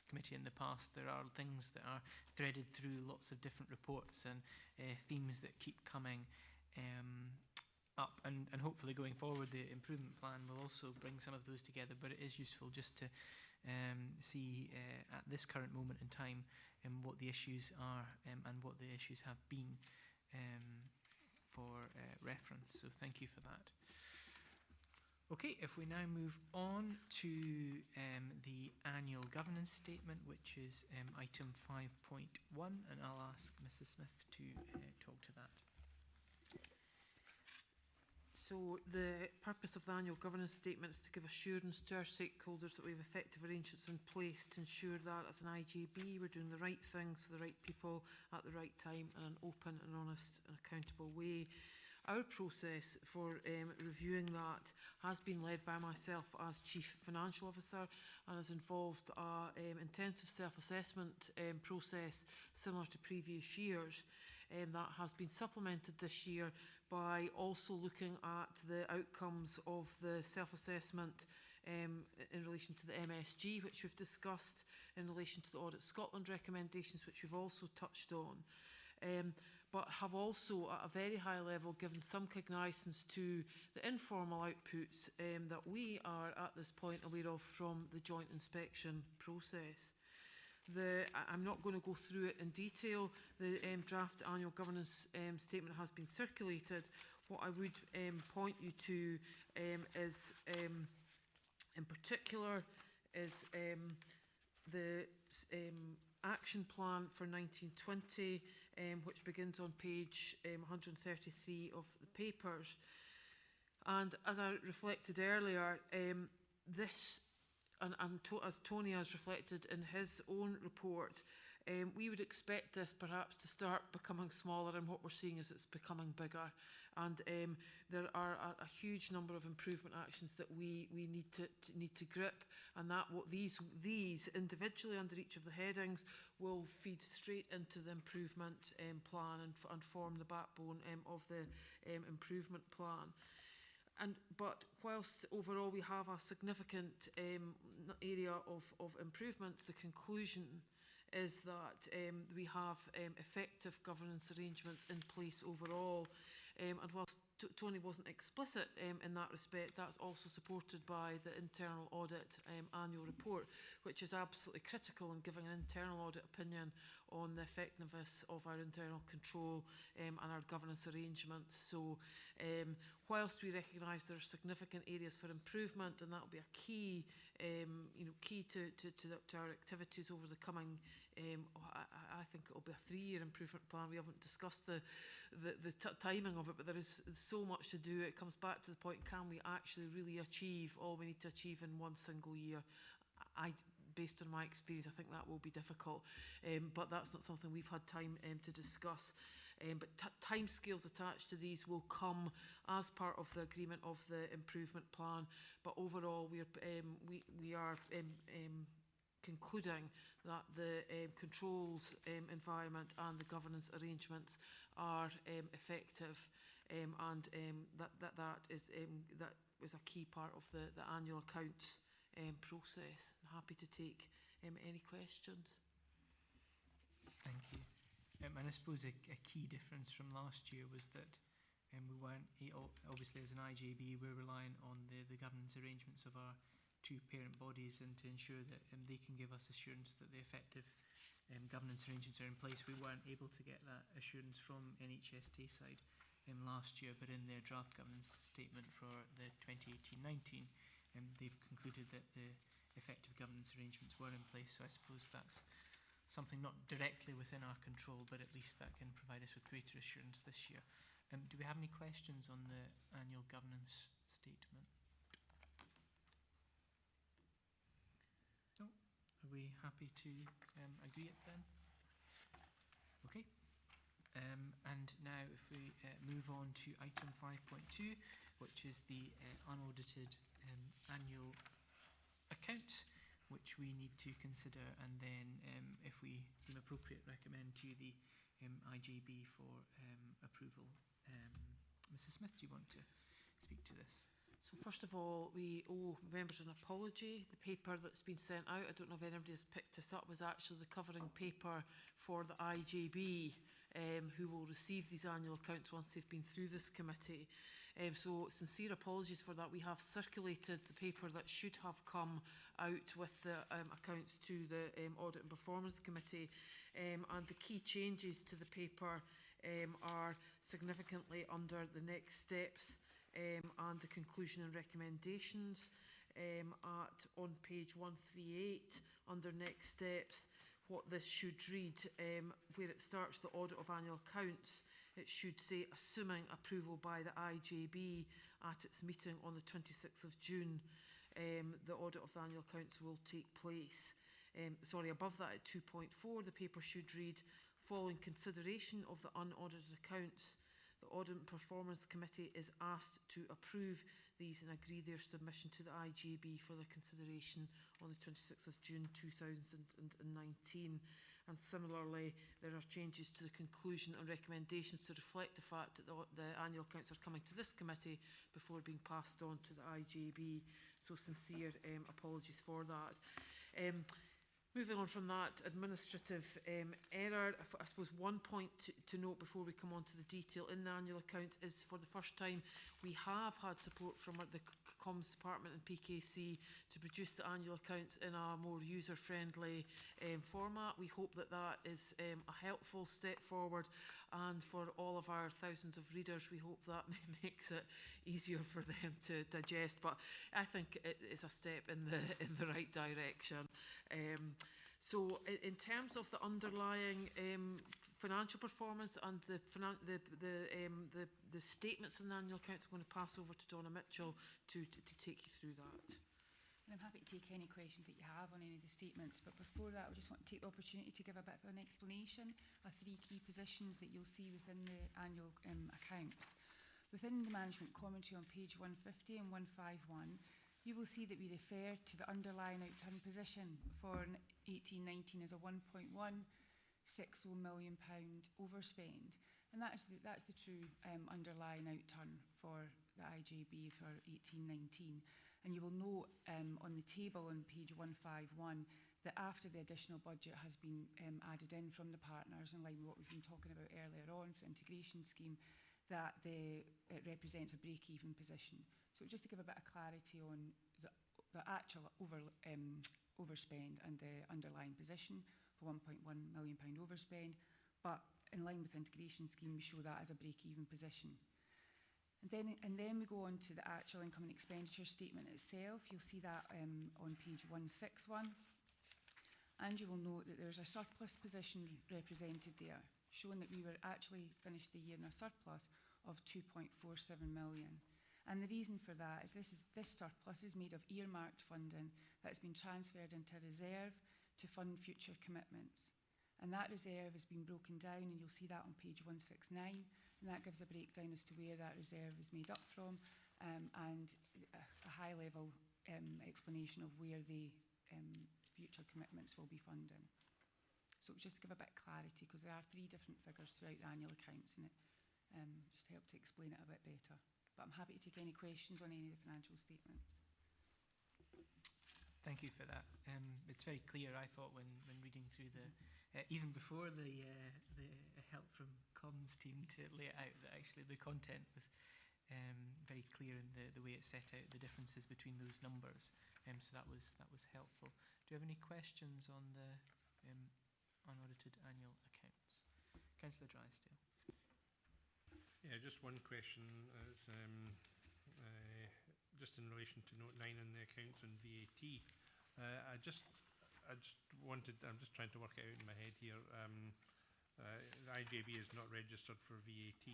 Committee in the past. There are things that are threaded through lots of different reports and themes that keep coming up, and hopefully going forward the improvement plan will also bring some of those together, but it is useful just to see at this current moment in time what the issues are and what the issues have been for reference. So thank you for that. Okay, if we now move on to the annual governance statement, which is item 5.1, and I'll ask Mrs. Smith to talk to that. So the purpose of the annual governance statement is to give assurance to our stakeholders that we have effective arrangements in place to ensure that as an IJB we're doing the right things for the right people at the right time in an open and honest and accountable way. Our process for reviewing that has been led by myself as Chief Financial Officer and has involved an intensive self-assessment process similar to previous years. That has been supplemented this year by also looking at the outcomes of the self-assessment in relation to the MSG, which we've discussed, in relation to the Audit Scotland recommendations, which we've also touched on. But have also at a very high level given some cognizance to the informal outputs that we are at this point aware of from the joint inspection process. I'm not going to go through it in detail. The draft annual governance statement has been circulated. What I would point you to is in particular is the action plan for 1920, which begins on page 133 of the papers. And as I reflected earlier, this, as Tony has reflected in his own report, we would expect this perhaps to start becoming smaller, and what we're seeing is it's becoming bigger. And there are a huge number of improvement actions that we need to grip, and that what these individually under each of the headings will feed straight into the improvement plan and form the backbone of the improvement plan. But whilst overall we have a significant area of improvements, the conclusion is that we have effective governance arrangements in place overall. And whilst Tony wasn't explicit in that respect, that's also supported by the internal audit annual report, which is absolutely critical in giving an internal audit opinion on the effectiveness of our internal control and our governance arrangements. So whilst we recognise there are significant areas for improvement, and that will be a key key to our activities over the coming, I think it will be a 3-year improvement plan. We haven't discussed the timing of it, but there is so much to do. It comes back to the point, can we actually really achieve all we need to achieve in one single year? Based on my experience, I think that will be difficult, but that's not something we've had time to discuss. But timescales attached to these will come as part of the agreement of the improvement plan. But overall, we are concluding that the controls environment and the governance arrangements are effective, and that is a key part of the annual accounts process. I'm happy to take any questions. Thank you. And I suppose a key difference from last year was that we weren't, obviously as an IJB, we're relying on the governance arrangements of our two parent bodies and to ensure that they can give us assurance that the effective governance arrangements are in place. We weren't able to get that assurance from NHS Tayside last year, but in their draft governance statement for the 2018-19, they've concluded that the effective governance arrangements were in place. So I suppose that's something not directly within our control, but at least that can provide us with greater assurance this year. Do we have any questions on the annual governance statement? No? Are we happy to agree it then? Okay. And now if we move on to item 5.2, which is the unaudited annual accounts, which we need to consider and then, if we deem appropriate, recommend to the IJB for approval. Mrs. Smith, do you want to speak to this? So first of all, we owe members an apology. The paper that's been sent out, I don't know if anybody has picked this up, was actually the covering paper for the IJB, who will receive these annual accounts once they've been through this committee. So sincere apologies for that. We have circulated the paper that should have come out with the accounts to the Audit and Performance Committee, and the key changes to the paper are significantly under the next steps and the conclusion and recommendations. On page 138 under next steps, what this should read, where it starts the audit of annual accounts, it should say, assuming approval by the IJB at its meeting on the 26th of June, the audit of the annual accounts will take place. Above that at 2.4, the paper should read, following consideration of the unaudited accounts, the Audit and Performance Committee is asked to approve these and agree their submission to the IJB for their consideration on the 26th of June 2019. And similarly, there are changes to the conclusion and recommendations to reflect the fact that the annual accounts are coming to this committee before being passed on to the IJB. So sincere apologies for that. Moving on from that, administrative error. I suppose one point to note before we come on to the detail in the annual account is, for the first time, we have had support from the Comms Department and PKC to produce the annual accounts in a more user-friendly format. We hope that that is a helpful step forward, and for all of our thousands of readers, we hope that makes it easier for them to digest. But I think it is a step in the right direction. So in terms of the underlying financial performance and the statements from the annual accounts, I'm going to pass over to Donna Mitchell to take you through that. And I'm happy to take any questions that you have on any of the statements, but before that I just want to take the opportunity to give a bit of an explanation of three key positions that you'll see within the annual accounts. Within the management commentary on page 150 and 151, you will see that we refer to the underlying outturn position for 18-19 as a £1.160 million overspend, and that's the true underlying outturn for the IJB for 18-19. And you will note on the table on page 151 that after the additional budget has been added in from the partners, in line with what we've been talking about earlier on for the integration scheme, that it represents a break-even position. So just to give a bit of clarity on the actual overspend and the underlying position for £1.1 million overspend, but in line with the integration scheme, we show that as a break-even position. And then we go on to the actual income and expenditure statement itself. You'll see that on page 161. And you will note that there's a surplus position represented there, showing that we were actually finished the year in a surplus of 2.47 million. And the reason for that is this surplus is made of earmarked funding that's been transferred into reserve to fund future commitments. And that reserve has been broken down, and you'll see that on page 169, and that gives a breakdown as to where that reserve is made up from, and a high-level explanation of where the future commitments will be funding. So just to give a bit of clarity, because there are three different figures throughout the annual accounts, and it just helped to explain it a bit better. But I'm happy to take any questions on any of the financial statements. Thank you for that. It's very clear, I thought, when reading through the, even before the help from comms team to lay it out, that actually the content was very clear in the way it set out the differences between those numbers. So that was helpful. Do you have any questions on the unaudited annual accounts? Councillor Drysdale. Yeah, just one question. Just in relation to note 9 in the accounts on VAT. I'm just trying to work it out in my head here. The IJB is not registered for VAT,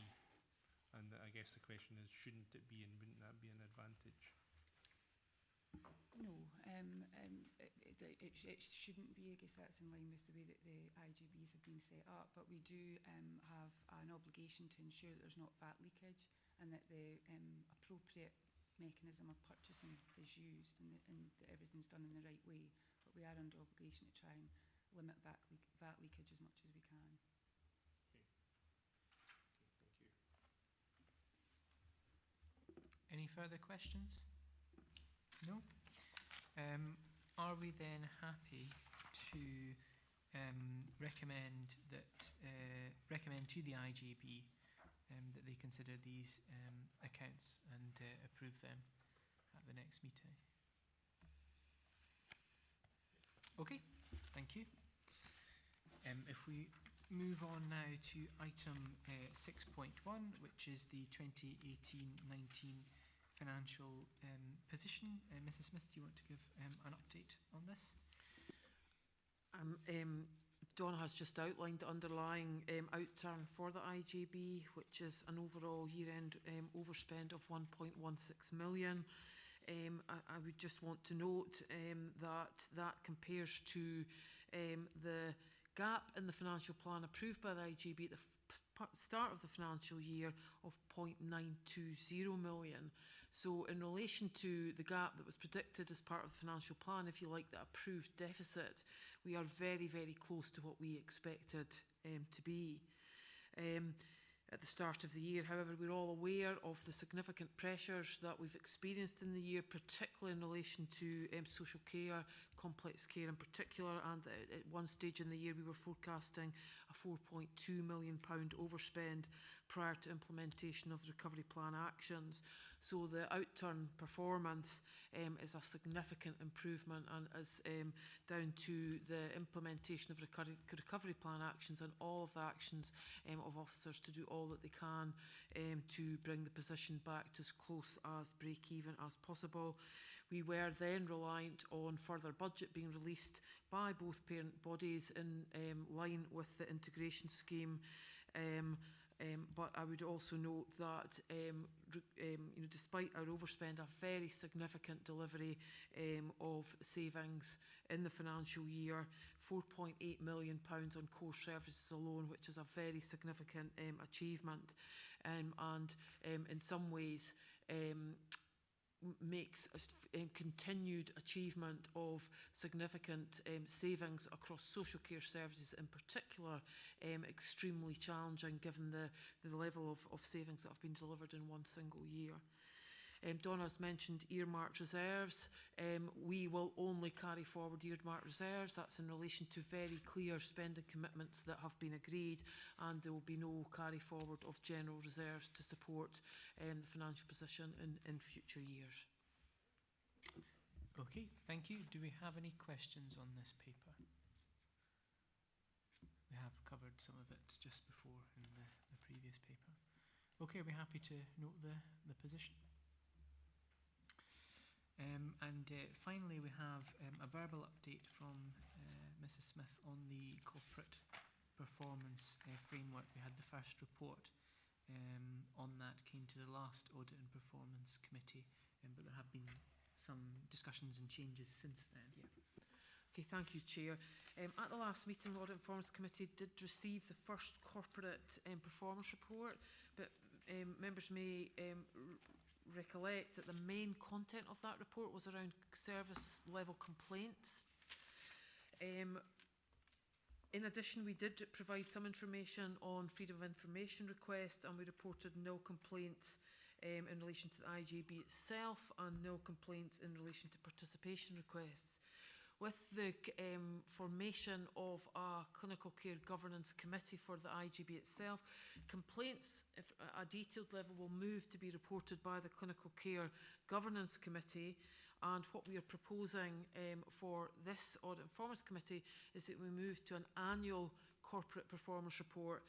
and I guess the question is, shouldn't it be, and wouldn't that be an advantage? No, it shouldn't be. I guess that's in line with the way that the IGBs have been set up, but we do have an obligation to ensure that there's not VAT leakage and that the appropriate mechanism of purchasing is used and that everything's done in the right way. But we are under obligation to try and limit VAT leakage as much as we can. Any further questions? No? Are we then happy to recommend to the IJB that they consider these accounts and approve them at the next meeting? Okay, thank you. If we move on now to item 6.1, which is the 2018-19 financial position. Mrs. Smith, do you want to give an update on this? Donna has just outlined the underlying outturn for the IJB, which is an overall year-end overspend of 1.16 million. I would just want to note that compares to the gap in the financial plan approved by the IJB at the start of the financial year of 0.920 million. So in relation to the gap that was predicted as part of the financial plan, if you like, the approved deficit, we are very, very close to what we expected to be at the start of the year. However, we're all aware of the significant pressures that we've experienced in the year, particularly in relation to social care, complex care in particular, and at one stage in the year we were forecasting a £4.2 million overspend prior to implementation of the recovery plan actions. So the outturn performance is a significant improvement and is down to the implementation of recovery plan actions and all of the actions of officers to do all that they can to bring the position back to as close as break-even as possible. We were then reliant on further budget being released by both parent bodies in line with the integration scheme. But I would also note that despite our overspend, a very significant delivery of savings in the financial year, £4.8 million on core services alone, which is a very significant achievement, and in some ways makes a continued achievement of significant savings across social care services in particular extremely challenging given the level of savings that have been delivered in one single year. Donna's mentioned earmarked reserves. We will only carry forward earmarked reserves. That's in relation to very clear spending commitments that have been agreed, and there will be no carry forward of general reserves to support the financial position in future years. Okay, thank you. Do we have any questions on this paper? We have covered some of it just before in the previous paper. Okay, are we happy to note the position? Finally, we have a verbal update from Mrs. Smith on the corporate performance framework. We had the first report on that came to the last Audit and Performance Committee, but there have been some discussions and changes since then. Yeah. Okay, thank you, Chair. At the last meeting, the Audit and Performance Committee did receive the first corporate performance report, but members may recollect that the main content of that report was around service level complaints. In addition, we did provide some information on freedom of information requests, and we reported nil complaints in relation to the IJB itself and nil complaints in relation to participation requests. With the formation of a clinical care governance committee for the IGB itself, complaints at a detailed level will move to be reported by the clinical care governance committee, And what we are proposing for this Audit and Performance Committee is that we move to an annual corporate performance report.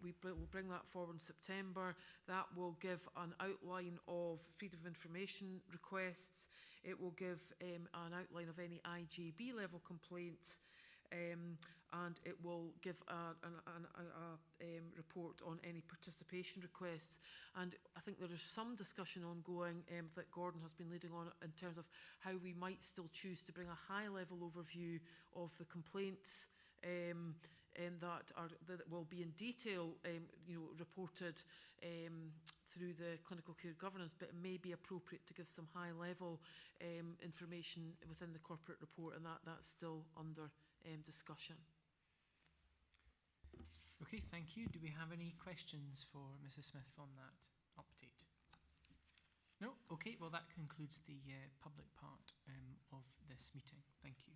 We'll bring that forward in September. That will give an outline of freedom of information requests. It will give an outline of any IJB level complaints, and it will give a report on any participation requests. And I think there is some discussion ongoing that Gordon has been leading on in terms of how we might still choose to bring a high level overview of the complaints that will be in detail reported through the clinical care governance, but it may be appropriate to give some high level information within the corporate report, and that's still under discussion. Okay, thank you. Do we have any questions for Mrs. Smith on that update? No? Okay, well that concludes the public part of this meeting. Thank you.